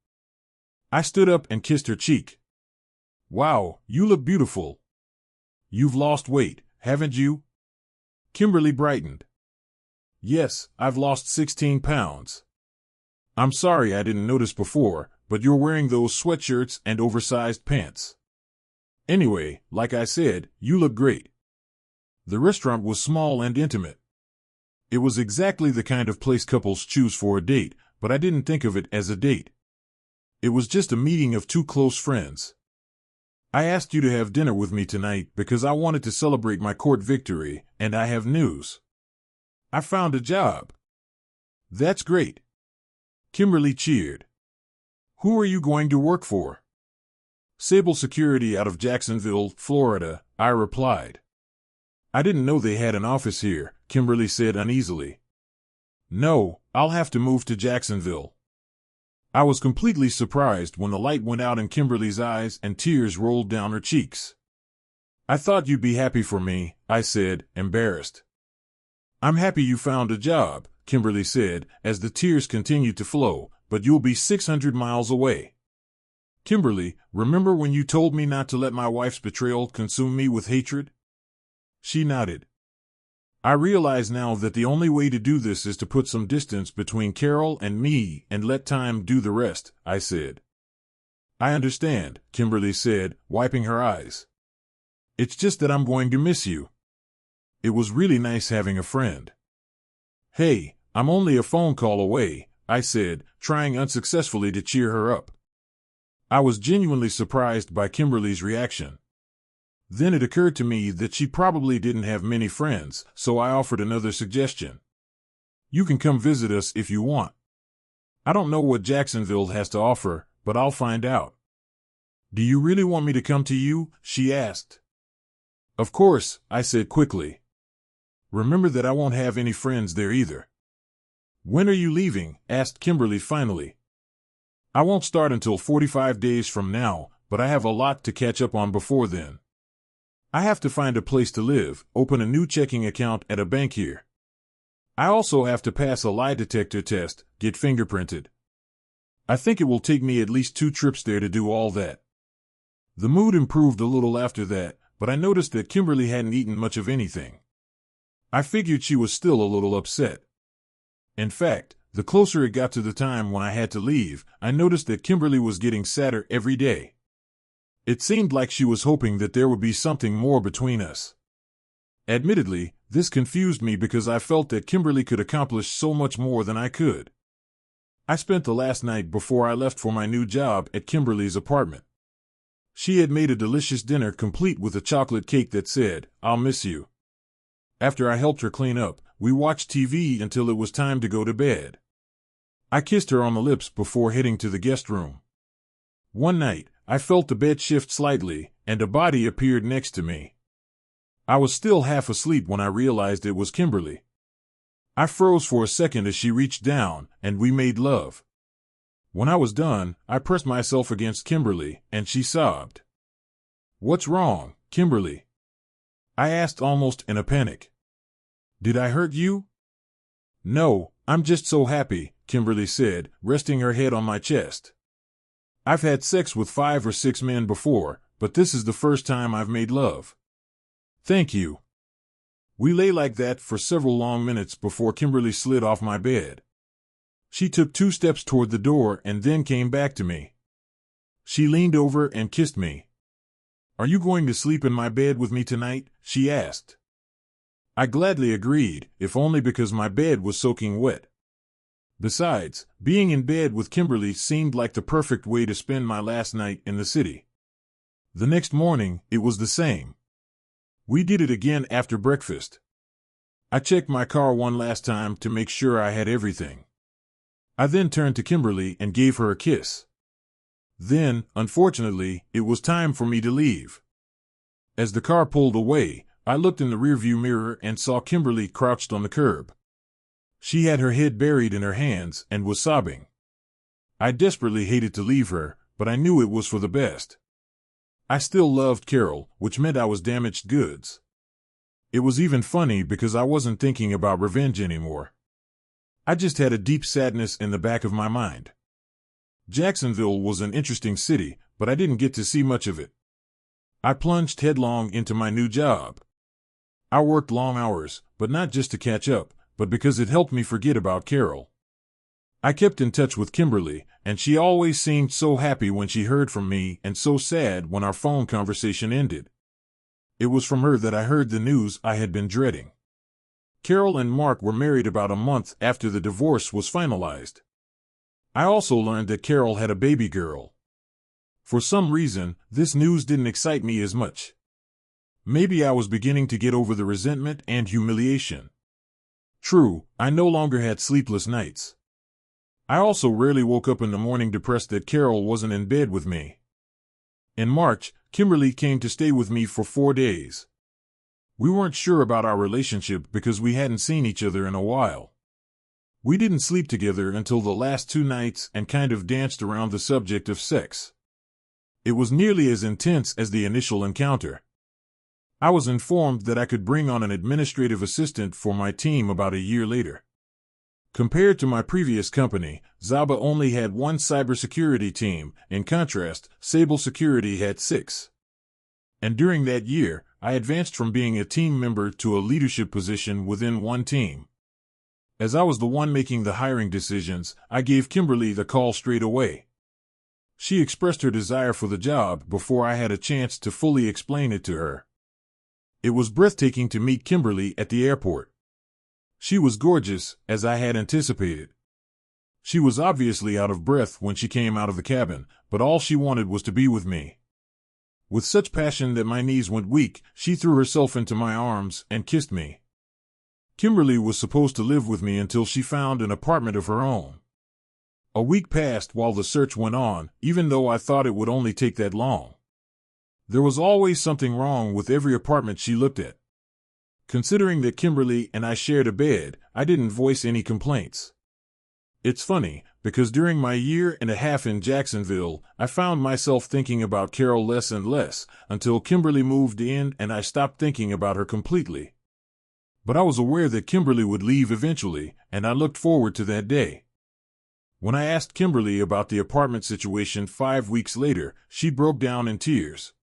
I stood up and kissed her cheek. Wow, you look beautiful. You've lost weight, haven't you? Kimberly brightened. Yes, I've lost 16 pounds. I'm sorry I didn't notice before, but you're wearing those sweatshirts and oversized pants. Anyway, like I said, you look great. The restaurant was small and intimate. It was exactly the kind of place couples choose for a date, but I didn't think of it as a date. It was just a meeting of two close friends. I asked you to have dinner with me tonight because I wanted to celebrate my court victory, and I have news. I found a job. That's great. Kimberly cheered. Who are you going to work for? Sable Security out of Jacksonville, Florida, I replied. I didn't know they had an office here, Kimberly said uneasily. No, I'll have to move to Jacksonville. I was completely surprised when the light went out in Kimberly's eyes and tears rolled down her cheeks. I thought you'd be happy for me, I said, embarrassed. I'm happy you found a job, Kimberly said, as the tears continued to flow, but you'll be 600 miles away. Kimberly, remember when you told me not to let my wife's betrayal consume me with hatred? She nodded. I realize now that the only way to do this is to put some distance between Carol and me and let time do the rest, I said. I understand, Kimberly said, wiping her eyes. It's just that I'm going to miss you. It was really nice having a friend. Hey, I'm only a phone call away, I said, trying unsuccessfully to cheer her up. I was genuinely surprised by Kimberly's reaction. Then it occurred to me that she probably didn't have many friends, so I offered another suggestion. You can come visit us if you want. I don't know what Jacksonville has to offer, but I'll find out. Do you really want me to come to you? She asked. Of course, I said quickly. Remember that I won't have any friends there either. When are you leaving? Asked Kimberly finally. I won't start until 45 days from now, but I have a lot to catch up on before then. I have to find a place to live, open a new checking account at a bank here. I also have to pass a lie detector test, get fingerprinted. I think it will take me at least 2 trips there to do all that. The mood improved a little after that, but I noticed that Kimberly hadn't eaten much of anything. I figured she was still a little upset. In fact, the closer it got to the time when I had to leave, I noticed that Kimberly was getting sadder every day. It seemed like she was hoping that there would be something more between us. Admittedly, this confused me because I felt that Kimberly could accomplish so much more than I could. I spent the last night before I left for my new job at Kimberly's apartment. She had made a delicious dinner complete with a chocolate cake that said, "I'll miss you." After I helped her clean up, we watched TV until it was time to go to bed. I kissed her on the lips before heading to the guest room. One night, I felt the bed shift slightly, and a body appeared next to me. I was still half asleep when I realized it was Kimberly. I froze for a second as she reached down, and we made love. When I was done, I pressed myself against Kimberly, and she sobbed. "What's wrong, Kimberly?" I asked almost in a panic. "Did I hurt you?" No, I'm just so happy, Kimberly said, resting her head on my chest. I've had sex with 5 or 6 men before, but this is the first time I've made love. Thank you. We lay like that for several long minutes before Kimberly slid off my bed. She took 2 steps toward the door and then came back to me. She leaned over and kissed me. Are you going to sleep in my bed with me tonight? She asked. I gladly agreed, if only because my bed was soaking wet. Besides, being in bed with Kimberly seemed like the perfect way to spend my last night in the city. The next morning, it was the same. We did it again after breakfast. I checked my car one last time to make sure I had everything. I then turned to Kimberly and gave her a kiss. Then, unfortunately, it was time for me to leave. As the car pulled away, I looked in the rearview mirror and saw Kimberly crouched on the curb. She had her head buried in her hands and was sobbing. I desperately hated to leave her, but I knew it was for the best. I still loved Carol, which meant I was damaged goods. It was even funny because I wasn't thinking about revenge anymore. I just had a deep sadness in the back of my mind. Jacksonville was an interesting city, but I didn't get to see much of it. I plunged headlong into my new job. I worked long hours, but not just to catch up, but because it helped me forget about Carol. I kept in touch with Kimberly, and she always seemed so happy when she heard from me and so sad when our phone conversation ended. It was from her that I heard the news I had been dreading. Carol and Mark were married about a month after the divorce was finalized. I also learned that Carol had a baby girl. For some reason, this news didn't excite me as much. Maybe I was beginning to get over the resentment and humiliation. True, I no longer had sleepless nights. I also rarely woke up in the morning depressed that Carol wasn't in bed with me. In March, Kimberly came to stay with me for 4 days. We weren't sure about our relationship because we hadn't seen each other in a while. We didn't sleep together until the last 2 nights and kind of danced around the subject of sex. It was nearly as intense as the initial encounter. I was informed that I could bring on an administrative assistant for my team about a year later. Compared to my previous company, Zaba only had 1 cybersecurity team. In contrast, Sable Security had 6. And during that year, I advanced from being a team member to a leadership position within 1 team. As I was the one making the hiring decisions, I gave Kimberly the call straight away. She expressed her desire for the job before I had a chance to fully explain it to her. It was breathtaking to meet Kimberly at the airport. She was gorgeous, as I had anticipated. She was obviously out of breath when she came out of the cabin, but all she wanted was to be with me. With such passion that my knees went weak, she threw herself into my arms and kissed me. Kimberly was supposed to live with me until she found an apartment of her own. A week passed while the search went on, even though I thought it would only take that long. There was always something wrong with every apartment she looked at. Considering that Kimberly and I shared a bed, I didn't voice any complaints. It's funny, because during my 1.5 years in Jacksonville, I found myself thinking about Carol less and less, until Kimberly moved in and I stopped thinking about her completely. But I was aware that Kimberly would leave eventually, and I looked forward to that day. When I asked Kimberly about the apartment situation 5 weeks later, she broke down in tears.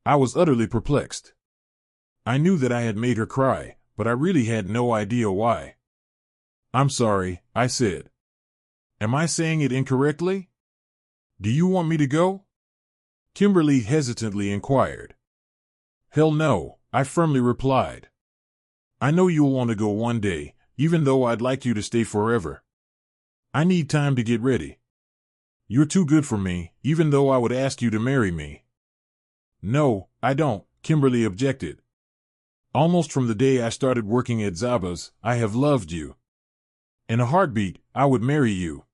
I was utterly perplexed. I knew that I had made her cry, but I really had no idea why. I'm sorry, I said. Am I saying it incorrectly? Do you want me to go? Kimberly hesitantly inquired. Hell no, I firmly replied. I know you'll want to go one day, even though I'd like you to stay forever. I need time to get ready. You're too good for me, even though I would ask you to marry me. No, I don't, Kimberly objected. Almost from the day I started working at Zaba's, I have loved you. In a heartbeat, I would marry you.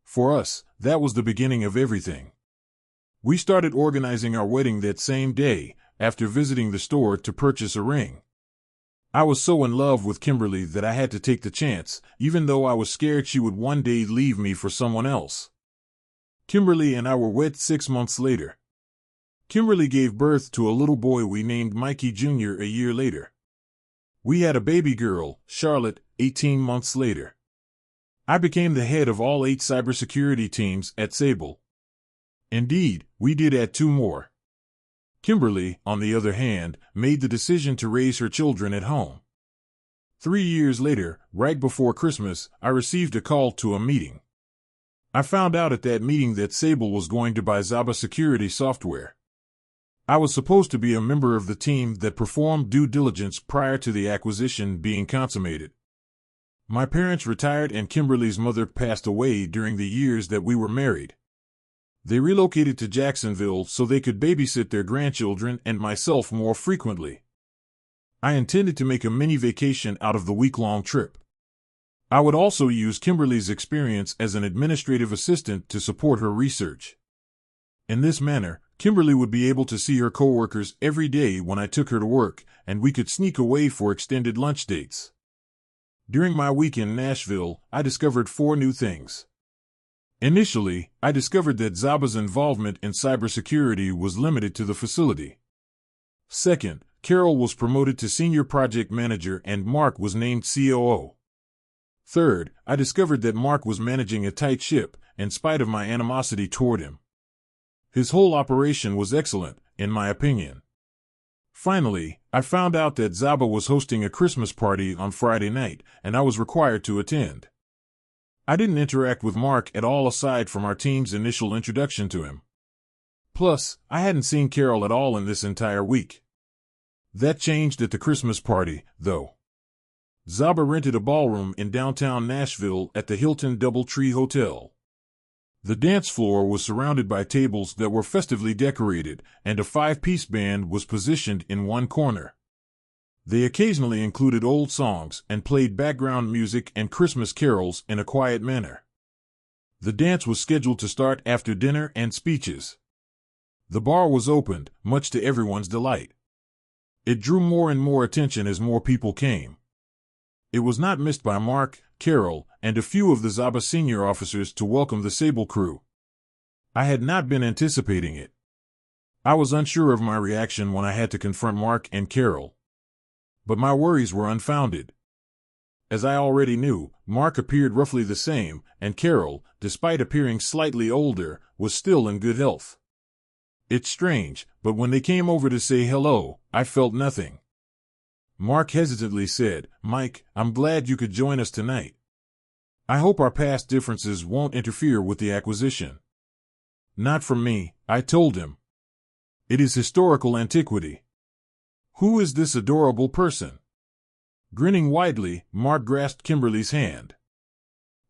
For us, that was the beginning of everything. We started organizing our wedding that same day, after visiting the store to purchase a ring. I was so in love with Kimberly that I had to take the chance, even though I was scared she would one day leave me for someone else. Kimberly and I were wed 6 months later. Kimberly gave birth to a little boy we named Mikey Jr. a year later. We had a baby girl, Charlotte, 18 months later. I became the head of all 8 cybersecurity teams at Sable. Indeed, we did add 2 more. Kimberly, on the other hand, made the decision to raise her children at home. 3 years later, right before Christmas, I received a call to a meeting. I found out at that meeting that Sable was going to buy Zaba Security Software. I was supposed to be a member of the team that performed due diligence prior to the acquisition being consummated. My parents retired and Kimberly's mother passed away during the years that we were married. They relocated to Jacksonville so they could babysit their grandchildren and myself more frequently. I intended to make a mini vacation out of the week-long trip. I would also use Kimberly's experience as an administrative assistant to support her research. In this manner, Kimberly would be able to see her coworkers every day when I took her to work, and we could sneak away for extended lunch dates. During my week in Nashville, I discovered 4 new things. Initially, I discovered that Zaba's involvement in cybersecurity was limited to the facility. Second, Carol was promoted to senior project manager and Mark was named COO. Third, I discovered that Mark was managing a tight ship, in spite of my animosity toward him. His whole operation was excellent, in my opinion. Finally, I found out that Zaba was hosting a Christmas party on Friday night, and I was required to attend. I didn't interact with Mark at all aside from our team's initial introduction to him. Plus, I hadn't seen Carol at all in this entire week. That changed at the Christmas party, though. Zaba rented a ballroom in downtown Nashville at the Hilton DoubleTree Hotel. The dance floor was surrounded by tables that were festively decorated, and a 5-piece band was positioned in one corner. They occasionally included old songs and played background music and Christmas carols in a quiet manner. The dance was scheduled to start after dinner and speeches. The bar was opened, much to everyone's delight. It drew more and more attention as more people came. It was not missed by Mark, Carol, and a few of the Zaba senior officers to welcome the Sable crew. I had not been anticipating it. I was unsure of my reaction when I had to confront Mark and Carol. But my worries were unfounded. As I already knew, Mark appeared roughly the same, and Carol, despite appearing slightly older, was still in good health. It's strange, but when they came over to say hello, I felt nothing. Mark hesitantly said, "Mike, I'm glad you could join us tonight. I hope our past differences won't interfere with the acquisition." "Not from me," I told him. "It is historical antiquity. Who is this adorable person?" Grinning widely, Mark grasped Kimberly's hand.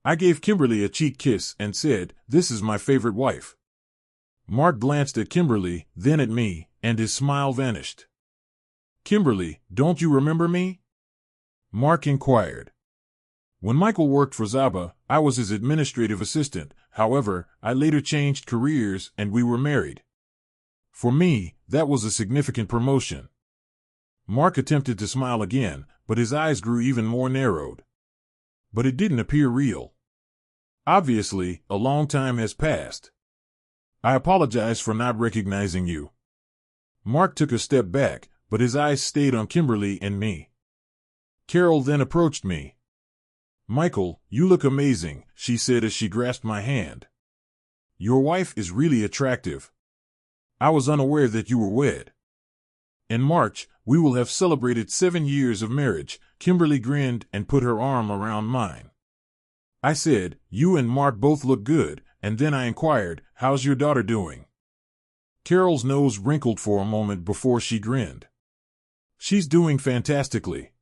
I gave Kimberly a cheek kiss and said, "This is my favorite wife." Mark glanced at Kimberly, then at me, and his smile vanished. "Kimberly, don't you remember me?" Mark inquired. When Michael worked for Zaba, I was his administrative assistant. However, I later changed careers and we were married. For me, that was a significant promotion. Mark attempted to smile again, but his eyes grew even more narrowed. But it didn't appear real. Obviously, a long time has passed. "I apologize for not recognizing you." Mark took a step back, but his eyes stayed on Kimberly and me. Carol then approached me. "Michael, you look amazing," she said as she grasped my hand. "Your wife is really attractive. I was unaware that you were wed." In March, we will have celebrated 7 years of marriage. Kimberly grinned and put her arm around mine. I said, "You and Mark both look good," and then I inquired, "How's your daughter doing?" Carol's nose wrinkled for a moment before she grinned. "She's doing fantastically.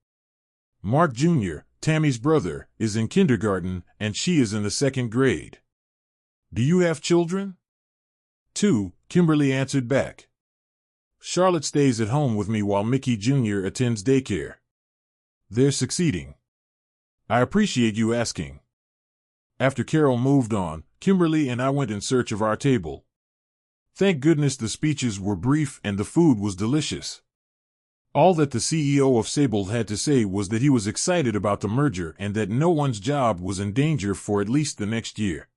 Mark Jr., Tammy's brother, is in kindergarten, and she is in the 2nd grade. Do you have children?" "2, Kimberly answered back. "Charlotte stays at home with me while Mickey Jr. attends daycare. They're succeeding." "I appreciate you asking." After Carol moved on, Kimberly and I went in search of our table. Thank goodness the speeches were brief and the food was delicious. All that the CEO of Sable had to say was that he was excited about the merger and that no one's job was in danger for at least the next year.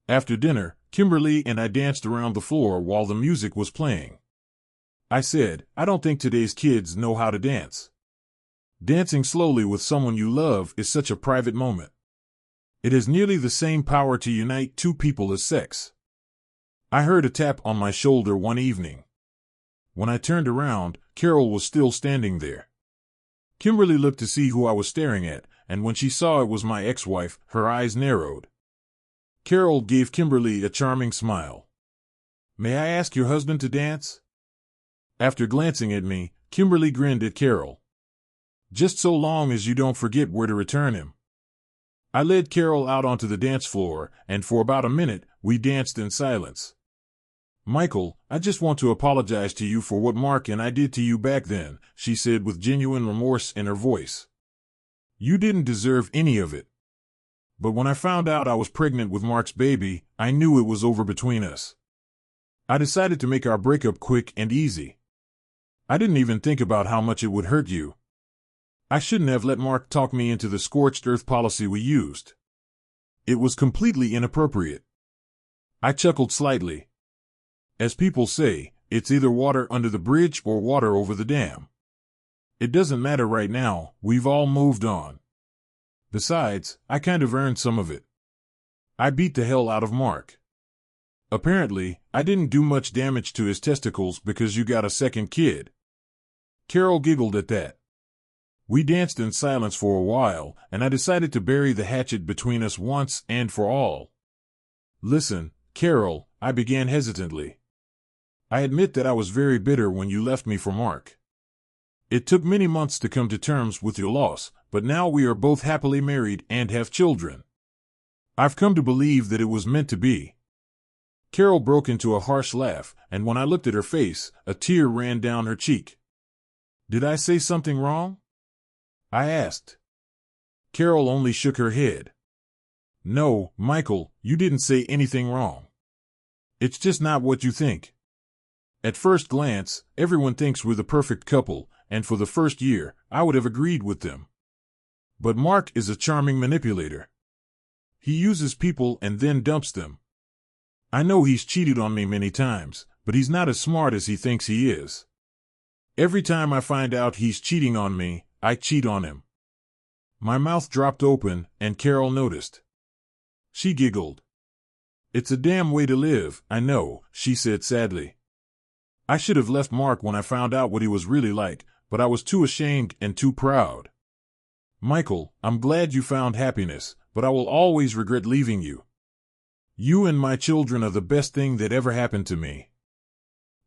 After dinner, Kimberly and I danced around the floor while the music was playing. I said, "I don't think today's kids know how to dance." Dancing slowly with someone you love is such a private moment. It has nearly the same power to unite two people as sex. I heard a tap on my shoulder one evening. When I turned around, Carol was still standing there. Kimberly looked to see who I was staring at, and when she saw it was my ex-wife, her eyes narrowed. Carol gave Kimberly a charming smile. "May I ask your husband to dance?" After glancing at me, Kimberly grinned at Carol. "Just so long as you don't forget where to return him." I led Carol out onto the dance floor, and for about a minute, we danced in silence. "Michael, I just want to apologize to you for what Mark and I did to you back then," she said with genuine remorse in her voice. "You didn't deserve any of it. But when I found out I was pregnant with Mark's baby, I knew it was over between us. I decided to make our breakup quick and easy. I didn't even think about how much it would hurt you. I shouldn't have let Mark talk me into the scorched earth policy we used. It was completely inappropriate." I chuckled slightly. As people say, it's either water under the bridge or water over the dam. It doesn't matter right now, we've all moved on. Besides, I kind of earned some of it. I beat the hell out of Mark. Apparently, I didn't do much damage to his testicles because you got a second kid. Carol giggled at that. We danced in silence for a while, and I decided to bury the hatchet between us once and for all. "Listen, Carol," I began hesitantly. "I admit that I was very bitter when you left me for Mark. It took many months to come to terms with your loss, but now we are both happily married and have children. I've come to believe that it was meant to be." Carol broke into a harsh laugh, and when I looked at her face, a tear ran down her cheek. "Did I say something wrong?" I asked. Carol only shook her head. "No, Michael, you didn't say anything wrong. It's just not what you think. At first glance, everyone thinks we're the perfect couple, and for the first year, I would have agreed with them. But Mark is a charming manipulator. He uses people and then dumps them. I know he's cheated on me many times, but he's not as smart as he thinks he is. Every time I find out he's cheating on me, I cheat on him." My mouth dropped open, and Carol noticed. She giggled. "It's a damn way to live, I know," she said sadly. "I should have left Mark when I found out what he was really like, but I was too ashamed and too proud. Michael, I'm glad you found happiness, but I will always regret leaving you. You and my children are the best thing that ever happened to me."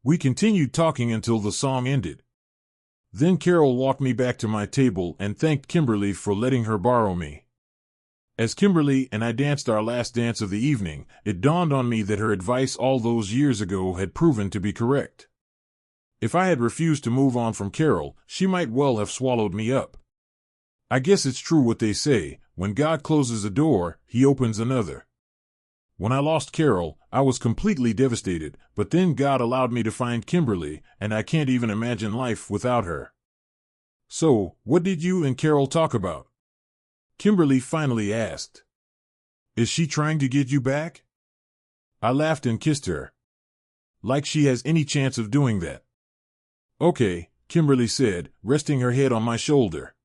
We continued talking until the song ended. Then Carol walked me back to my table and thanked Kimberly for letting her borrow me. As Kimberly and I danced our last dance of the evening, it dawned on me that her advice all those years ago had proven to be correct. If I had refused to move on from Carol, she might well have swallowed me up. I guess it's true what they say, when God closes a door, he opens another. When I lost Carol, I was completely devastated, but then God allowed me to find Kimberly, and I can't even imagine life without her. "So, what did you and Carol talk about?" Kimberly finally asked. "Is she trying to get you back?" I laughed and kissed her. "Like she has any chance of doing that." "Okay," Kimberly said, resting her head on my shoulder.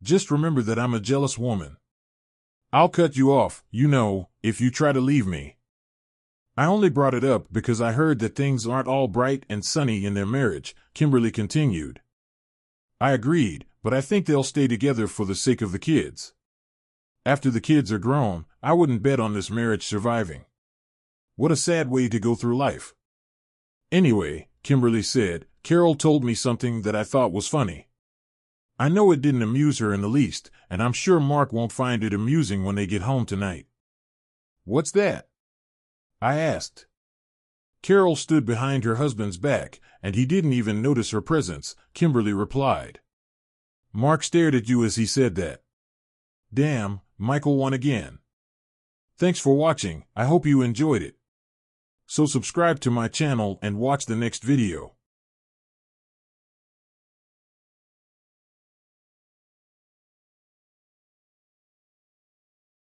"Just remember that I'm a jealous woman. I'll cut you off, you know, if you try to leave me." "I only brought it up because I heard that things aren't all bright and sunny in their marriage," Kimberly continued. I agreed, but I think they'll stay together for the sake of the kids. After the kids are grown, I wouldn't bet on this marriage surviving. What a sad way to go through life. "Anyway," Kimberly said, "Carol told me something that I thought was funny. I know it didn't amuse her in the least, and I'm sure Mark won't find it amusing when they get home tonight." "What's that?" I asked. Carol stood behind her husband's back, and he didn't even notice her presence, Kimberly replied. Mark stared at you as he said that. Damn, Michael won again. Thanks for watching, I hope you enjoyed it. So subscribe to my channel and watch the next video.